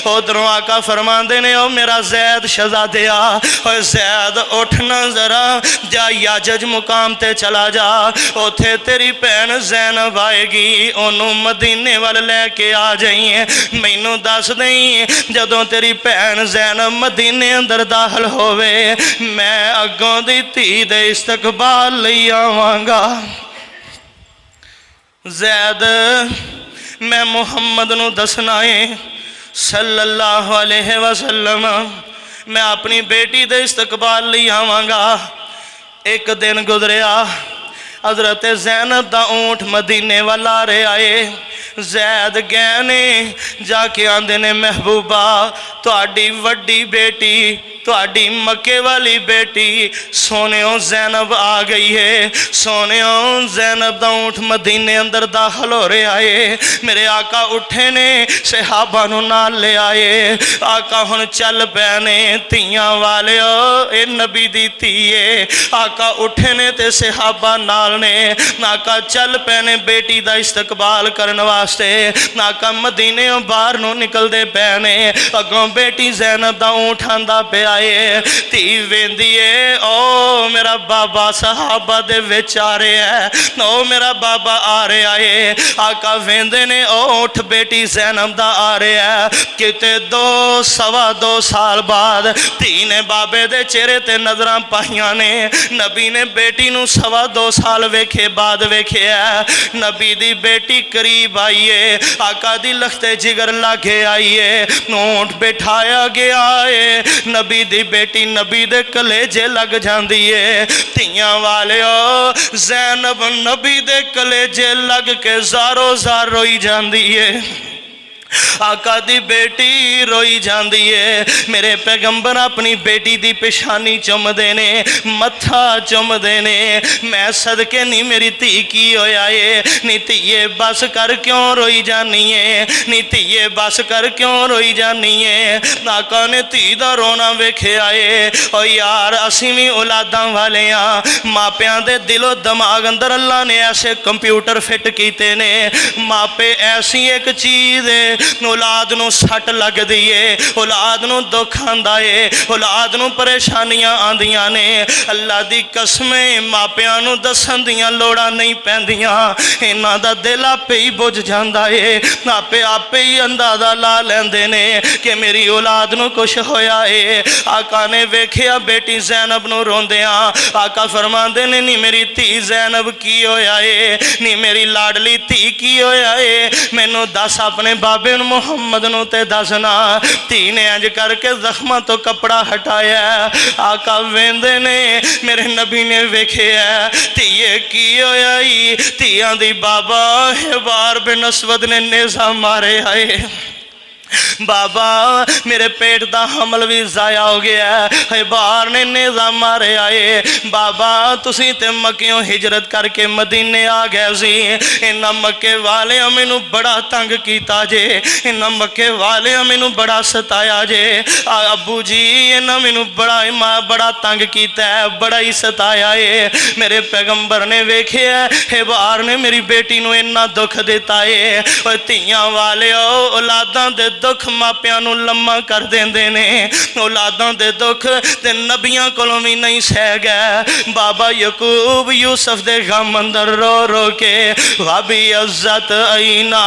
उधरों आका फरमांदे ने ओ मेरा ज़ैद शहज़ादिया, ओए ज़ैद उठना जरा, जा याजज मुकाम ते चला जा, उथे तेरी भैन ज़ैनब आएगी, ओनू मदीने वाल लैके आ जाई। मैनू दस दई जदों तेरी भैन ज़ैनब मदीने अंदर दाखिल होवे, मैं अगों दी धी दे इस्तकबाल लई आवांगा। ज़ैद मैं मुहम्मद नू दसना है सल्लल्लाहु अलैहि वसल्लम, मैं अपनी बेटी दे इस्तकबाल लई आवांगा। एक दिन गुजरिया, हज़रत ज़ैनब दा ऊँट मदीने वाल आ रहा है। ज़ैद गए ने जाके आंदे ने महबूबा तुहाडी वड्डी बेटी, तुहाडी मक्के वाली बेटी सोनियो ज़ैनब आ गई है। सोनियो ज़ैनब दा ऊँट मदीने अंदर दाखिल हो रहा है। मेरे आका उठे ने सहाबा नू नाल ले आए। आका हुण चल पे ने धीआं वालिओ, ए नबी दी धी है। आका उठे ने ते सहाबा नाल ने। आका चल पे ने बेटी दा इस्तकबाल करन वास्ते। आका मदीने बाहर नू निकलदे पे ने। अगों बेटी ज़ैनब दा ऊँट आंदा पिया है। धी वेंदी है ओ मेरा बाबा सहाबा दे विच आ रहा है, ओ मेरा बाबा आ रहा है। आका वेंदे ने ओ उठ बेटी ज़ैनब दा आ रहा है। किते 2-2.25 साल बाद धी ने बाबे दे चेहरे ते नजरां पाइयां ने। नबी ने बेटी नू 2.25 साल वेखे बाद वेखिया। नबी दी बेटी करीब आई है, आका दी लखते जिगर लागे आई है। ऊँट बैठाया गया है, नबी दी बेटी नबी दे कलेजे लग जाती है। धीआं वालिओ ज़ैनब नबी दे कलेजे लग के ज़ारो ज़ार रोई जाती है। आका दी बेटी रोई जाती है। मेरे पैगंबर अपनी बेटी दी पेशानी चुमदे ने, मत्था चुमदे ने। मैं सदके नहीं मेरी धी की होया है, नी धीए बस कर क्यों रोई जानी है, नी धीए बस कर क्यों रोई जानी है। आका ने धी दा रोना वेखिया है। ओ यार असीं भी औलादां वाले हाँ। मापियां दे दिलो दिमाग अंदर अल्लाह ने ऐसे कंप्यूटर फिट कीते ने। मापे ऐसी एक चीज़ है, औलाद नू सट लगदी है, औलाद नू दुख आंदा है, औलाद नू परेशानियां आंदियां ने। अल्लाह दी कसम मापियां नू दसन दियां लोड़ां नहीं पैंदियां, इन्हां दा दिल आपे ही बुझ जांदा है। आपे ही अंदाजा ला लैंदे ने कि मेरी औलाद नू कुछ होया है। आका ने वेखिया बेटी ज़ैनब नू रोंदियां। आका फरमांदे ने नी मेरी धी ज़ैनब की होया है, नी मेरी लाडली धी की होया है। मैनू दस अपने बाबे मुहम्मद नू ते दसना। धी ने अंज करके जख्मां तो कपड़ा हटाया। आका वेंदे ने मेरे नबी ने वेखिया धीए की होया ही। धीआं दी बाबा हिबार बिन असवद ने नेज़ा मारे आए। बाबा मेरे पेट दा हमल भी जाया हो गया है, बाहर ने नेज़ा मारे आए। बाबा तुसी ते मक्कियों हिजरत करके मदीने आ गए सी। इन्हां मक्के वाले मैनू बड़ा तंग किया जे, इन्हां मक्के वाले मैनू बड़ा सताया जे। अबू जी इन्हां मैनू बड़ा तंग किया है, बड़ा ही सताया है। मेरे पैगंबर ने वेखिया हिबार ने मेरी बेटी नू इन्ना दुख दिता है। और धीआं वाले औलादां दे दुख मापियां नू लम्मा कर देंदे ने। औलादां दे दुख ते नबियां कोलों भी नहीं सह गए। बाबा यकूब यूसुफ दे गम अंदर रो रो के वाबी इज्जत आईना।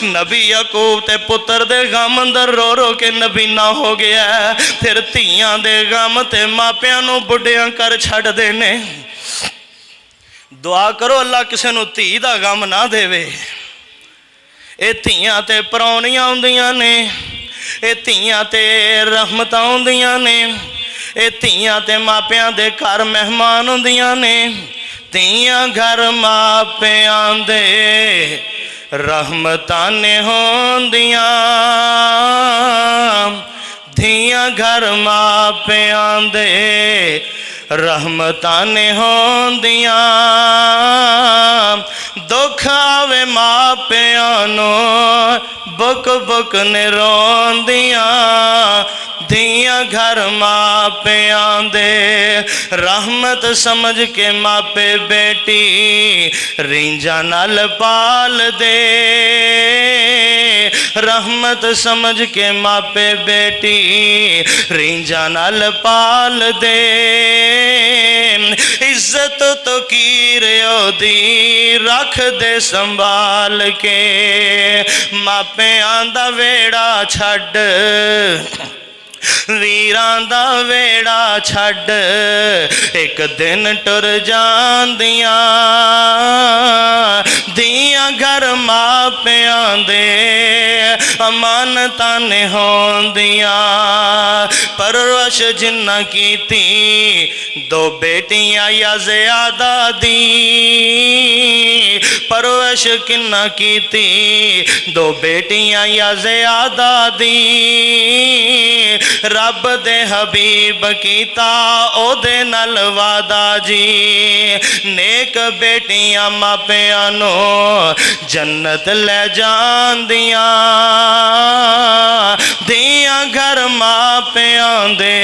नबी यकूब ते पुत्र दे गम अंदर रो रो के नबी ना हो गया। फिर धीआं दे गम ते मापियां नू बुढ़ियां कर छड़ देने। दुआ करो अल्लाह किसी नू धी दा गम ना देवे। ये धीआं ते परौनियां आउंदियां ने, ये धीआं ते रहमतां आउंदियां ने, ये धीआं ते मापियां दे घर मेहमान आउंदियां ने। ਧੀਆਂ ਘਰ ਮਾਪਿਆਂ ਦੇ रहमतां ने होंदियां, धीयां घर मापियां दे रहमतां ने होंदियां। दुख आवे मापियां नूं बुक बुक ने रोंदियां, धीयां घर मापियां दे रहमत समझ के मापे बेटी रिंजा नाल पाल दे, रहमत समझ के मापे बेटी रिंजा नाल पाल दे। इज्जत तो कीर ओदी रख दे संभाल के, मापियां दा वेड़ा छड्ड वीरां दा वेड़ा छड्ड, एक दिन टुर जांदियां। धीयां घर मापियां दे अमानतां ने होंदियां, परवरिश जिन्ना कीती दो बेटियां या ज़्यादा दी, परवरिश किन्ना कीती दो बेटियां या ज़्यादा दी। रब दे हबीब कीता ओदे नाल वादा जी, नेक बेटियां मापियां नू जन्नत ले जांदियां। धीयां घर मापियां दे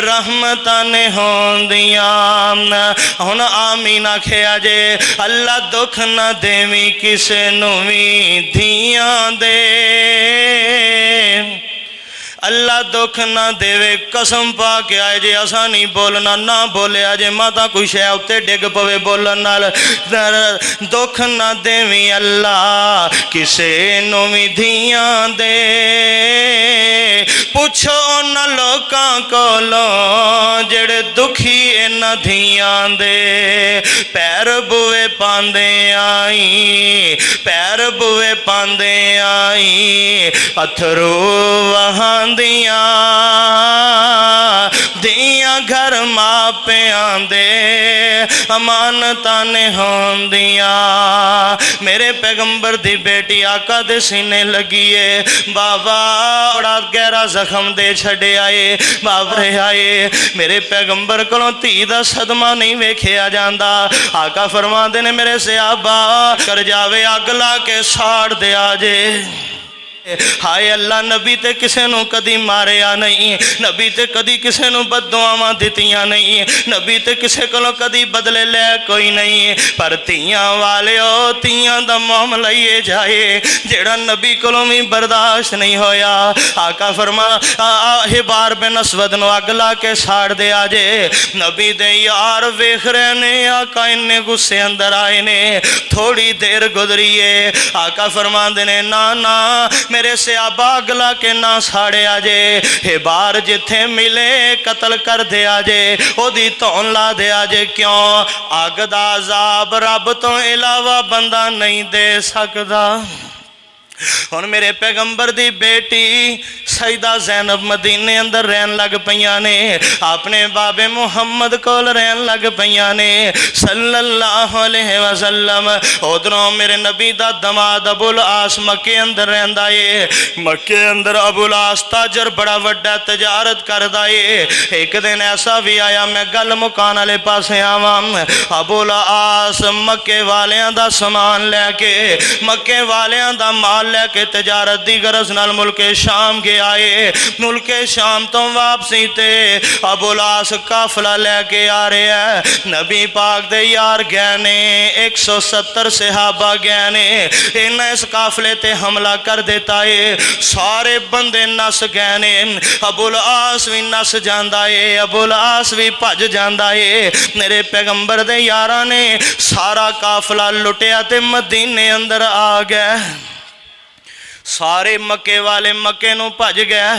रहमतां ने होंदियां। हुण आमीन आखिया जे अल्लाह दुख ना देवी किसे नू भी धीयां दे, अल्लाह दुख ना देवे। कसम पा के आए जे असा नहीं बोलना, ना बोलिया जे माता कोई शै उत्ते डिग पवे बोलन नाल। दुख ना देवी अल्लाह किसे नू भी धीयां दे। पुछो उन्हां लोकां कोलों जेड़े दुखी इन्हां धीयां दे, पैर बुए पांदे आई, पैर बुए पांदे आई, अथरू वहां दियां। धीयां घर मापियां दे अमानतां ने होंदियां। मेरे पैगंबर दी बेटी आका दे सीने लगी है, बाबा बड़ा गहरा जख्म दे छड़े आए, बाबरे आए। मेरे पैगंबर कोलों धी दा सदमा नहीं वेखिया जांदा। आका फरमांदे ने मेरे सहाबा कर जावे अग ला के साड़ दिया जे। हाय अल्लाह नबी ते किसे नू कदी मारिया नहीं, नबी ते कदी किसे नू बददुआवां दित्तियां नहीं, नबी ते किसे कोलों कदी बदले ले कोई नहीं। पर धीयां वालिओ धीयां दा मामला ये जाए जेड़ा नबी कोलों भी बर्दाश्त नहीं होया। आका फरमा हिबार बिन असवद नू अग ला के साड़ दिया जे। नबी दे यार वेख रहे ने आका इन्ने गुस्से अंदर आए ने। थोड़ी देर गुजरी है, आका फरमांदे ने ना ना मेरे सहाबा अग ला के ना साड़िया जे, हिबार जिथे मिले कतल कर दिया जे, ओदी धौन ला दिया जे। क्यों? अग दा अजाब रब तो इलावा बंदा नहीं दे सकदा। हुण मेरे पैगंबर दी बेटी सईदा ज़ैनब मदीने अंदर रहन लग पईयां ने, अपने बाबे मुहम्मद कोल रहन लग पईयां ने सल्लल्लाहु अलैहि वसल्लम। उधरों मेरे नबी दा दमाद अबुल आस मक्के अंदर रहिंदा है। मक्के अंदर अबुल आस ताजर बड़ा वड्डा तजारत करदा है। एक दिन ऐसा भी आया, मैं गल मुकान वाले पासे आवां। अबुल आस मक्के वालियां दा समान लैके, मक्के वालियां दा माल लैके तजारत दी गरज नाल मुल्के शाम के आए। मुल्के शाम तो वापसी ते अबुल आस काफला लैके आ रहा है। नबी पाक दे यार गए ने 170 सहाबा गए ने। इन्हें इस काफले ते हमला कर देता है। सारे बंदे नस गए ने। अबुल आस भी नस जाता है, अबुल आस भी भज जाता है। मेरे पैगंबर दे यारां ने सारा काफला लुटिया ते मदीने अंदर आ गए। सारे मक्के वाले मक्के नू भज गए।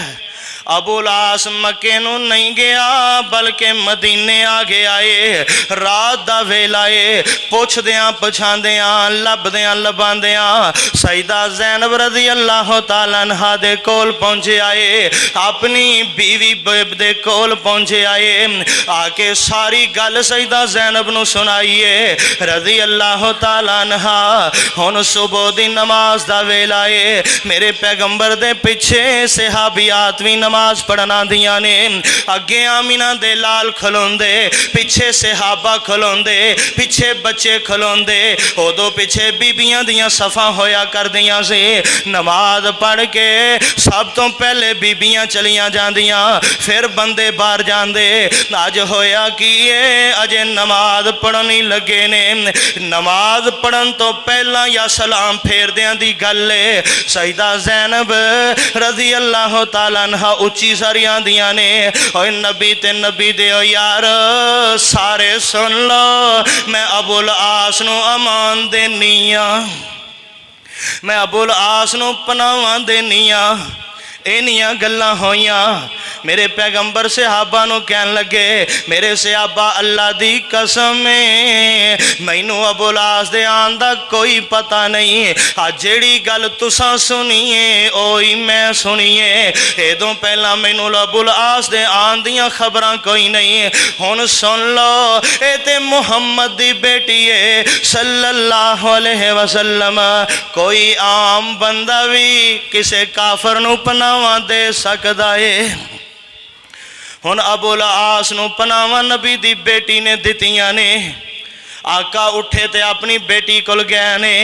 अबुल आस मक्के नूं नहीं गया बल्कि मदीने आ गया है। रात दा वेला है, पुछदियां पछांदियां लभदियां लभांदियां सईदा ज़ैनब रज़ी अल्लाह तआला अन्हा दे कोल पहुंचे आए, अपनी बीवी दे कोल पहुंचे आए। आके सारी गल सईदा ज़ैनब नूं सुनाईए रज़ी अल्लाह तआला अन्हा। हुण सुबह दी नमाज दा वेला है, मेरे पैगंबर दे पिछे सहाबियात भी नमाज पढ़ना दिया ने। अगे आमिना दे लाल खलोंदे, पिछे सहाबा खलोंदे, पिछे बच्चे खलोंदे। उदों पिछे बीबियां दियां सफ़ा होया कर दियां से। नमाज पढ़ के सब तो पहले बीबियां चलियां जांदियां, फिर बंदे बाहर जांदे। अज होया कि अजे नमाज पढ़नी लगे ने। नमाज पढ़न तो पहला या सलाम फेरदियां दी गल है। सईदा ज़ैनब रज़ी अल्लाह तआला अन्हा उच्ची सारियां दियां ने, ओए नबी ते नबी दे ओ यार सारे सुन लो, मैं अबुल आस नूं अमान देनी आ, मैं अबुल आस नूं पनावां देनी आ। इन्नियां गल्लां होइयां। मेरे पैगंबर सहाबा नूं कहन लगे, मेरे सहाबा अल्लाह दी कसम है मैनू अबुल आस दे आन दा कोई पता नहीं। आ जेड़ी गल तुसां सुनीए ओही मैं सुनीए, इदों पहला मैनू अबुल आस दे आन दियां खबरां कोई नहीं। हुण सुन लो, ए ते मुहम्मद दी बेटी है सल्लल्लाहु अलैहि वसल्लम। कोई आम बंदा भी किसे काफर नूं पनावां दे सकदा है। हुण अबुल आस नूं पनावां नबी दी बेटी ने दित्तियां ने। आका उठे ते अपनी बेटी कोल गए ने,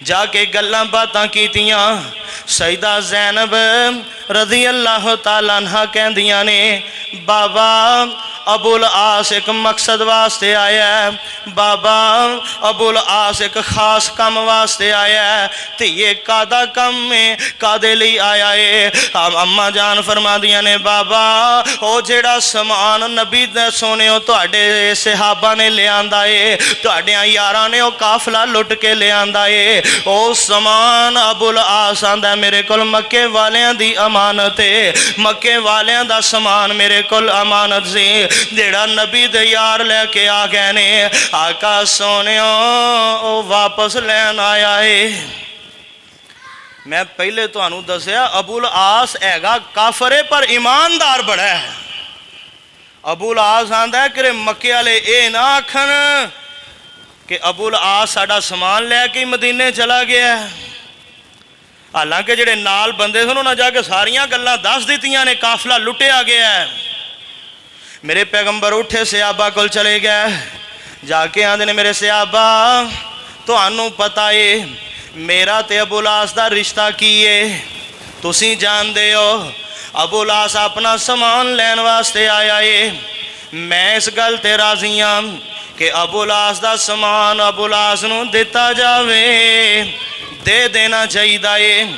जाके गल्लां बातां कीतियां। सईदा ज़ैनब रज़ी अल्लाह तआला अन्हा कहंदियां ने, बाबा अबुल आस एक मकसद वास्ते आया है, बाबा अबुल आस एक खास कम वास्ते आया है। धीए कादा कम में कादे लई आया है? अम्मा जान फरमादियां ने, बाबा ओ जेड़ा समान नबी दे सोने तुहाडे सहाबा ने ले आंदा है, तुहाडियां यारां ने ओ काफला लुट के ले आंदा है, ओ समान अबुल आस आंदा मेरे कोल मक्के वालियां दी अमानत है, मक्के वालियां दा समान मेरे कोल अमानत सी जेड़ा नबी दे यार लेके आ गए ने। आका सोने ओ वापस लैन आया है। मैं पहले तुहानू दसिया अबुल आस हैगा काफर है पर ईमानदार बड़ा है। अबुल आस आंदा है कि मक्के वाले ये ना आखन कि अबुल आस साडा समान लैके मदीने चला गया। हालांकि जेड़े नाल बंदे सन उन्होंने जाके सारियां गल्लां दस दित्तियां ने, काफला लुटिया गया है। मेरे पैगंबर उठे सहाबा कोल चले गए, जाके आंदे ने, मेरे सहाबा तुहानू पता है मेरा ते अबुल आस दा रिश्ता की है, तुसी जानदे हो। अबुल आस अपना समान लैन वास्ते आया है। मैं इस गल ते राजी हाँ कि अबुल आस दा समान अबुल आस नू दिता जावे, दे देना चाहिए।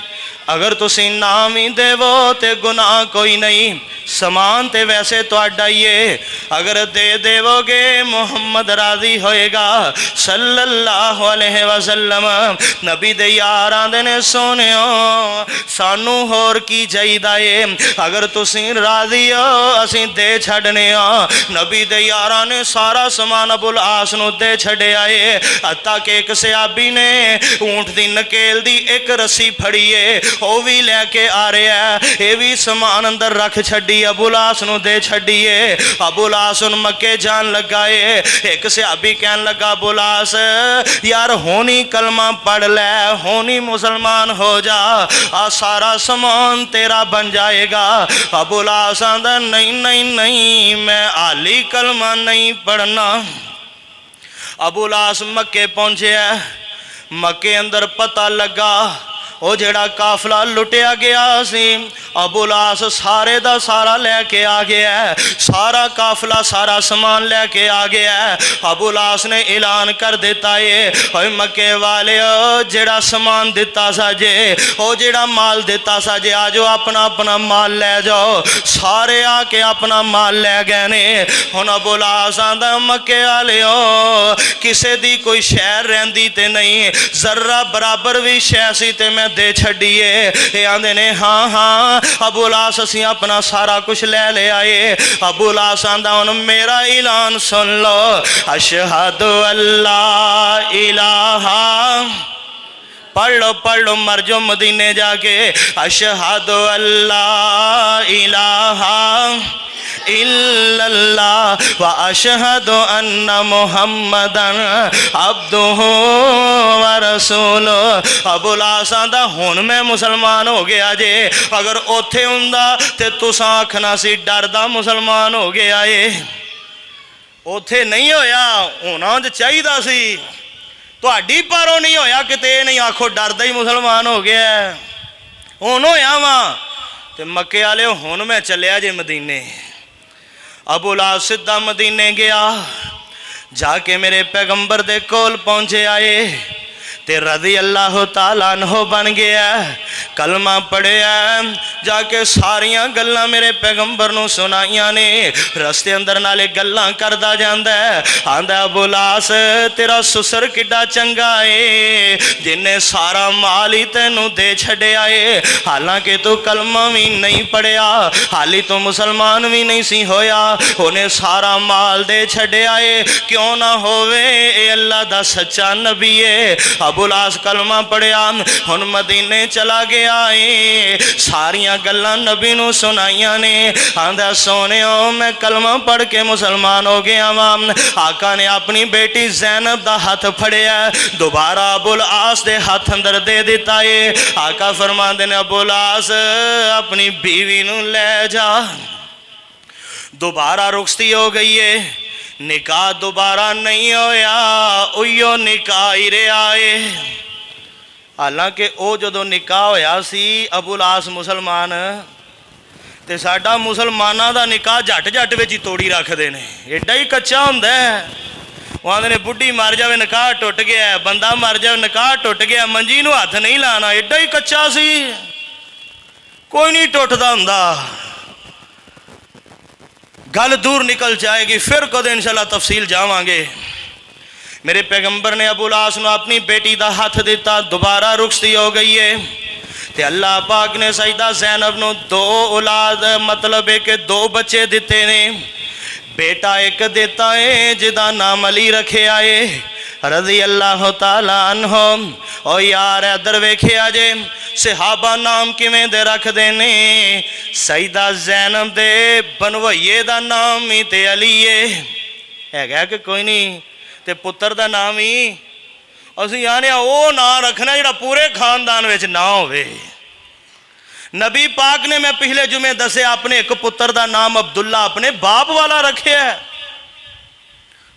अगर तुसी ना भी देवो ते गुनाह कोई नहीं, समान ते वैसे तुहाडा ही है। अगर दे देवोगे मुहम्मद राजी होएगा सल्लल्लाहु अलैहि वसल्लम। नबी दे यार आंदे ने, सोनियो सानू होर की चाहिदा है, अगर तुसी राजी हो असीं दे छड्डने आ। नबी दे यारां ने सारा समान अबुल आस नू दे छड्डिया है। हत्ता कि एक सहाबी ने ऊंट दी नकेल दी एक रस्सी फड़ी है, वो भी लैके आ रहा है, ये भी समान अंदर रख छड्डी अबुल आस नू दे छड्डीए। अबुल आस हुण मक्के जान लगा है। एक सहाबी कहन लगा, अबुल आस यार होनी कलमा पढ़ लै, होनी मुसलमान हो जा, आ सारा समान तेरा बन जाएगा। अबुल आस आंदा, नहीं नहीं नहीं, मैं हाली कलमा नहीं पढ़ना। अबुल आस मक्के पहुंचे, मक्के अंदर पता लगा वो जेड़ा काफला लुटिया गया सी अबुल आस सारे दा सारा लैके आ गया है, सारा काफला सारा समान लैके आ गया है। अबुल आस ने ऐलान कर दिता है, ओए मक्के वाले जेड़ा समान दिता सा जे, ओ जेड़ा माल दिता सा जे, आ जाओ अपना अपना माल ले जाओ। सारे आके अपना माल ले गए ने। हुण अबुल आस आंदा, मक्के वाले किसे दी कोई शहर रहिंदी ते नहीं, जर्रा बराबर भी शह सी ते मैं दे छड्डीए। ये आंदे ने, हाँ हाँ अबू लास असी अपना सारा कुछ ले ले आए। अबू लास आंदा हुन मेरा ऐलान सुन लो, अशहदु अल्ला इलाहा, पढ़ लो मर जो मदीने जाके, अशहदु अल्ला इलाहा इल्लल्लाह व अशहदु अन्ना मुहम्मदन अब्दुहु व रसूलुहु। अबू लास आंदा हुण मैं मुसलमान हो गया जे, अगर उत्थे हुंदा ते तुसां आखना सी डरदा मुसलमान हो गया है। उत्थे नहीं होया, होना चाहिदा सी, तुहाडी पारों नहीं होया, किते नहीं आखो डरदा ही मुसलमान हो गया। हुण होया वा ते मक्के वाले हुण मैं चलिया जे मदीने। अबू लास सीधा मदीने गया, जाके मेरे पैगंबर दे कोल पहुंचे आए ते रज़ी अल्लाह ताला अन्हु बन गया। कलमा पढ़िया, जाके सारियां गल्लां मेरे पैगंबर नूं सुनाइयां ने। रस्ते अंदर नाले गल्लां करदा जांदा है, आंदा अबू लास तेरा सुसर किड्डा चंगा है, जिन्ने सारा माल ही तैनूं दे छड्डिया है। हालांकि तू कलमा भी नहीं पढ़िया, हाली तो मुसलमान भी नहीं सी होया, उन्हें सारा माल दे छड्डिया है। क्यों ना होवे, ए अल्लाह दा सच्चा नबी है। अबू लास कलमा पढ़िया, हुण मदीने चला गया है, सारियां गल्लां नबी नूं सुनाइयां ने। आंदा सोनियो मैं कलमा पढ़ के मुसलमान हो गया वां। आका ने अपनी बेटी ज़ैनब दा हाथ फड़िया, दोबारा अबू लास दे हाथ अंदर दे दिता है। आका फरमांदे ने अबू लास अपनी बीवी नूं ले जा। दोबारा रुखसती हो गई है, निकाह दोबारा नहीं होया, उयो निकाह ही रहा है। हालांकि वो जदों निकाह होया सी अबू लास मुसलमान, ते साडा मुसलमानां दा निकाह झट झट विच ही तोड़ी रखदे ने, एडा ही कच्चा हुंदा है। वो आंदे ने बुढ़ी मर जावे निकाह टुट गया, बंदा मर जावे निकाह टुट गया, मंजी नूं हथ नहीं लाना, एडा ही कच्चा सी, कोई नहीं टुटदा हुंदा। गल दूर निकल जाएगी, फिर कदे इंशाअल्लाह तफसील जावांगे। मेरे पैगंबर ने अबू लास नूं अपनी बेटी दा हाथ दिता, दोबारा रुखसती हो गई है। ते अल्लाह पाक ने सईदा ज़ैनब नूं दो औलाद, मतलब है कि दो बच्चे दिते ने। बेटा एक दिता है जिदा नाम अली रखिया है, रज़ी अल्लाह ताला अन्हु। ओ यार इधर वेखिया जे सहाबा नाम किवें दे रखदे ने। सईदा ज़ैनब दे बनवइये दा नाम ही ते अली है कि कोई नहीं, ते पुत्र दा नाम ही असीं आने वो ना रखना जिहड़ा पूरे खानदान विच ना होवे। नबी पाक ने मैं पिछले जुमे दसे अपने एक पुत्र दा नाम अब्दुल्ला अपने बाप वाला रखिया।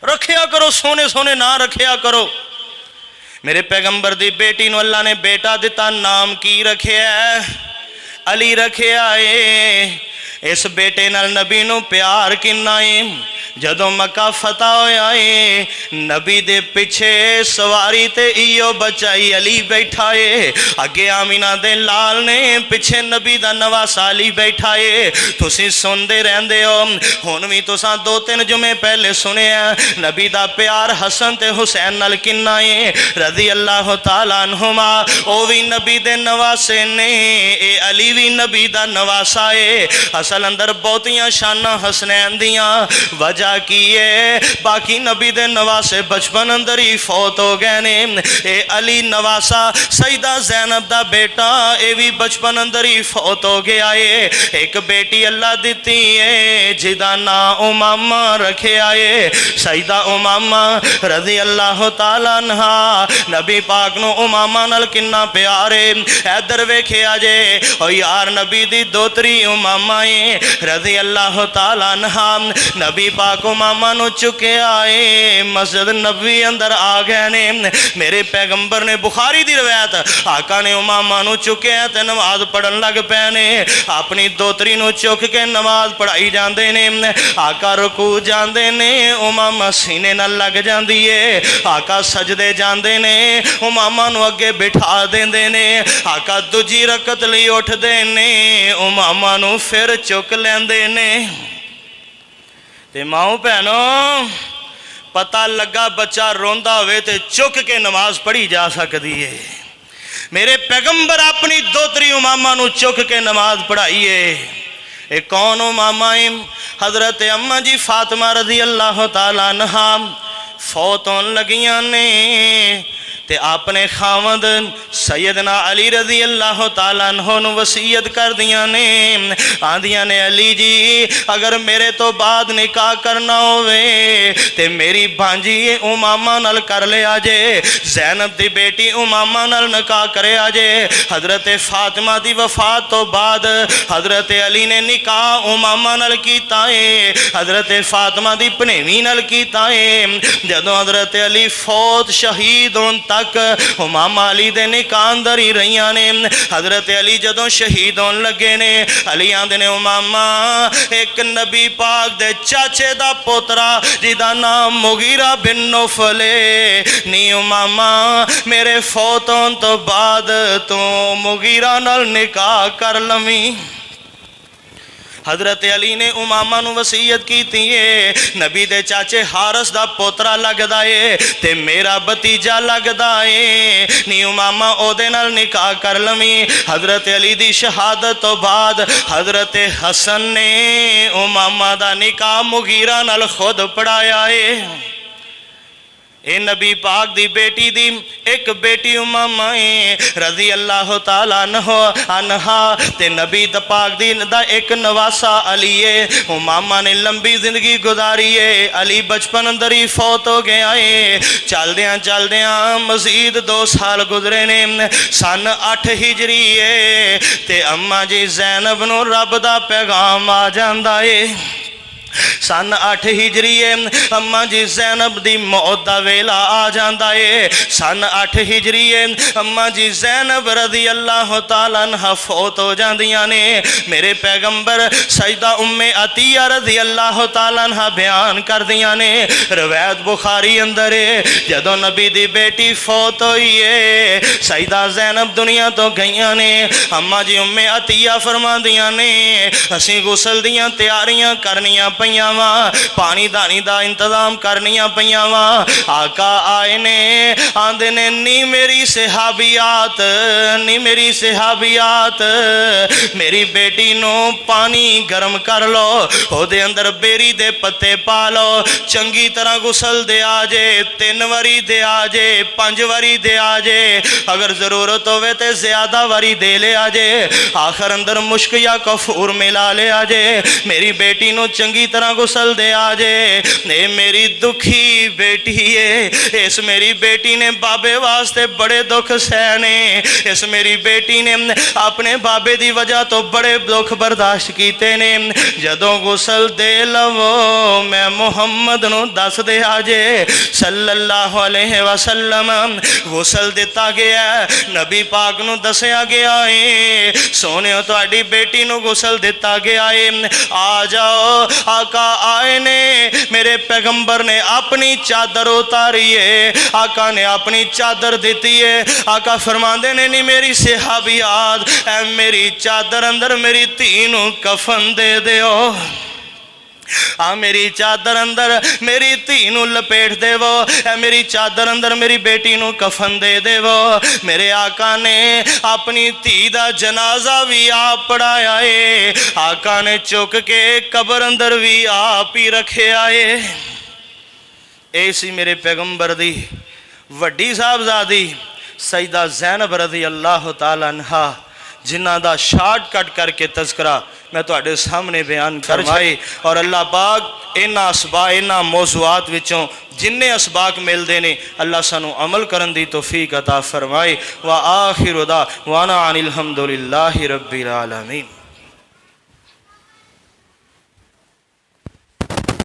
रखिया करो, सोने सोने ना रखिया करो। मेरे पैगंबर दी बेटी नूं अल्लाह ने बेटा दिता, नाम की रखिया? अली रखिया है। इस बेटे नाल नबी नूं प्यार किन्ना है। जदों मक्का फतह होया है, नबी दे पिछे सवारी ते इयो बचाई अली बैठा है। अगे आमीना दे लाल ने, पिछे नबी दा नवासा अली बैठा है। तुसीं सुनदे रहंदे हो, हुण भी तुसां दो तीन जुमे पहले सुनिया नबी दा प्यार हसन ते हुसैन नाल किन्ना है, रज़ी अल्लाह ताला अन्हुमा। ओ भी नबी दे नवासे ने, ए अली भी नबी दा नवासा है। असल अंदर बहुतियां शाना हसनैन दियां, वजह की है बाकी नबी दे नवासे बचपन अंदर ही फौत हो गए ने। ए अली नवासा सईदा ज़ैनब दा बेटा, ए भी बचपन अंदर ही फौत हो गया है। एक बेटी अल्लाह दिती है जिदा ना उमामा रखिया है, सईदा उमामा रज़ी अल्लाह ताला अन्हा। नबी पाक नूं उमामा नाल किन्ना प्यार है। इधर वेखिया जे ओ यार नबी दी दोतरी उमामा है, रज़ी अल्लाह ताला अन्हा। नबी पाक उमामा नूं चुकिया है, मस्जिद नबी अंदर आ गए ने। मेरे पैगंबर ने, बुखारी दी रवायत, आका ने उमामा नूं चुकिया ते नमाज पढ़न लग पे ने। अपनी दोतरी नूं चुक के नमाज पढ़ाई जाते ने। आका रुकू जाते ने, उमामा सीने नाल लग जाती है। आका सजदे जाते ने, उमामा नूं अगे बिठा देंदे ने। आका दूजी रकत लई उठदे ने, उमामा नूं फिर चुक लैंदे ने। ते माओ भैनों, पता लगा बच्चा रोंदा होवे ते चुक के नमाज पढ़ी जा सकती है। मेरे पैगंबर अपनी दोतरी उमामा नू चुक के नमाज पढ़ाइए। ये कौन उमामा है? हजरत अम्मा जी फातिमा रजी अल्लाह तआला अन्हा फौत होन लगियां ने ते अपने खावंद सैयदना अली रजी अल्लाह तआला अन्हु नू वसीयत कर दियां ने। आंदियां ने अली जी अगर मेरे तो बाद निकाह करना होवे ते मेरी भांजी उमामा नाल कर लिया जे, ज़ैनब दी बेटी उमामा नाल निकाह करया जे। हजरत फातिमा दी वफात तो बाद हजरत अली ने निकाह उमामा नाल कीता है, हजरत फातिमा दी भनेवी नाल कीता है। जदों हजरत अली फौत शहीद होन तक उमामा अली दे निकाह अंदर ही रहियां ने। हजरत अली जदों शहीद होन लगे ने, अली आंदे ने उमामा एक नबी पाक दे चाचे दा पोतरा जिदा नाम मुगीरा बिन नौफल है, नी उमामा मेरे फौत होन तो बाद तू मुगीरा नाल निकाह कर लवी। हजरत अली ने उमामा नू वसीयत की है, नबी दे चाचे हारस दा पोतरा लगदा है ते मेरा भतीजा लगदा है, नी उमामा ओदे नाल निकाह कर लवी। हजरत अली दी शहादत तो बाद हजरत हसन ने उमामा दा निकाह मुगीरा नाल खुद पढ़ाया है। ए नबी पाक दी बेटी दी एक बेटी उमामा रजी अल्लाह तआला अन्हा ते नबी पाक दी दा एक नवासा अली है। उमामा ने लंबी जिंदगी गुजारी है। अली बचपन अंदर ही फौत हो गया है। चलदियां चलदियां मजीद 2 साल गुजरे ने। सन 8 हिजरी है ते अम्मा जी ज़ैनब नू रब दा पैगाम आ जांदा है। सन 8 हिजरी है, अम्मा जी ज़ैनब दी मौत दा वेला आ जांदा है। सन 8 हिजरी है, अम्मा जी ज़ैनब रज़ी अल्लाह तआला अन्हा फौत हो जांदियां ने। मेरे पैगंबर सजदा उम्मे अतिया रज़ी अल्लाह तआला अन्हा बयान कर दियां ने, रवायत बुखारी अंदर है, जदों नबी दी बेटी फौत हुई है सजदा ज़ैनब दुनिया तो गईयां ने। अम्मा जी उम्मे अतिया फरमांदियां ने असीं गुसल दियां तैयारियां करनियां पईयां वा, पानी दानी दा इंतजाम करनियां पईयां वा। आका आए ने, आंदे ने नी मेरी सहाबियात, नी मेरी सहाबियात, मेरी बेटी नो पानी गर्म कर लो, ओदे अंदर बेरी दे पत्ते पा लो, चंगी तरह गुसल दे आजे, 3 वारी दे आजे, 5 वारी दे आजे, अगर जरूरत होवे ते ज्यादा वारी दे ले आजे, आखिर अंदर मुश्क या कफूर मिला ले आजे, मेरी बेटी नो चंगी तरह गुसल दे आजे। ने मेरी दुखी बेटी है, इस मेरी बेटी ने बाबे वास्ते बड़े दुख सहने, इस मेरी बेटी ने अपने बाबे दी वजह तो बड़े दुख बर्दाश्त कीते ने। जदों गुसल दे लवो मैं मुहम्मद नू दस दे आजे सल्लल्लाहु अलैहि वसल्लम, गुसल दिता गया, नबी पाक नू दसिया गया है सोने तुहाडी बेटी नू गुसल दिता गया है, आ जाओ। आका आए ने, मेरे पैगंबर ने अपनी चादर उतारी है, आका ने अपनी चादर दी है। आका फरमांदे ने नी मेरी सहाबियात, ऐ मेरी चादर अंदर मेरी धी नू कफन दे दिओ, आ मेरी चादर अंदर मेरी धी नू लपेट देवो, ऐ मेरी चादर अंदर मेरी बेटी नू कफन दे देवो। मेरे आका ने अपनी धी दा जनाजा भी आप पढ़ाया है, आका ने चुक के कबर अंदर भी आप ही रखिया है। ए सी मेरे पैगंबर दी वड्डी साहबजादी सईदा ज़ैनब रज़ी अल्लाह तआला अन्हा, जिन्हां दा शार्टकट करके तज़किरा मैं तुहाडे सामने बयान करवाई। और अल्लाह पाक इन्हां असबा इन्हां मौज़ूआत विचों जिन्ने असबाक मिलते ने अल्लाह सानू अमल करन दी तौफीक अता फरमाए। व आखिर दावाना अनिल हम्दुलिल्लाहि रब्बिल आलमीन।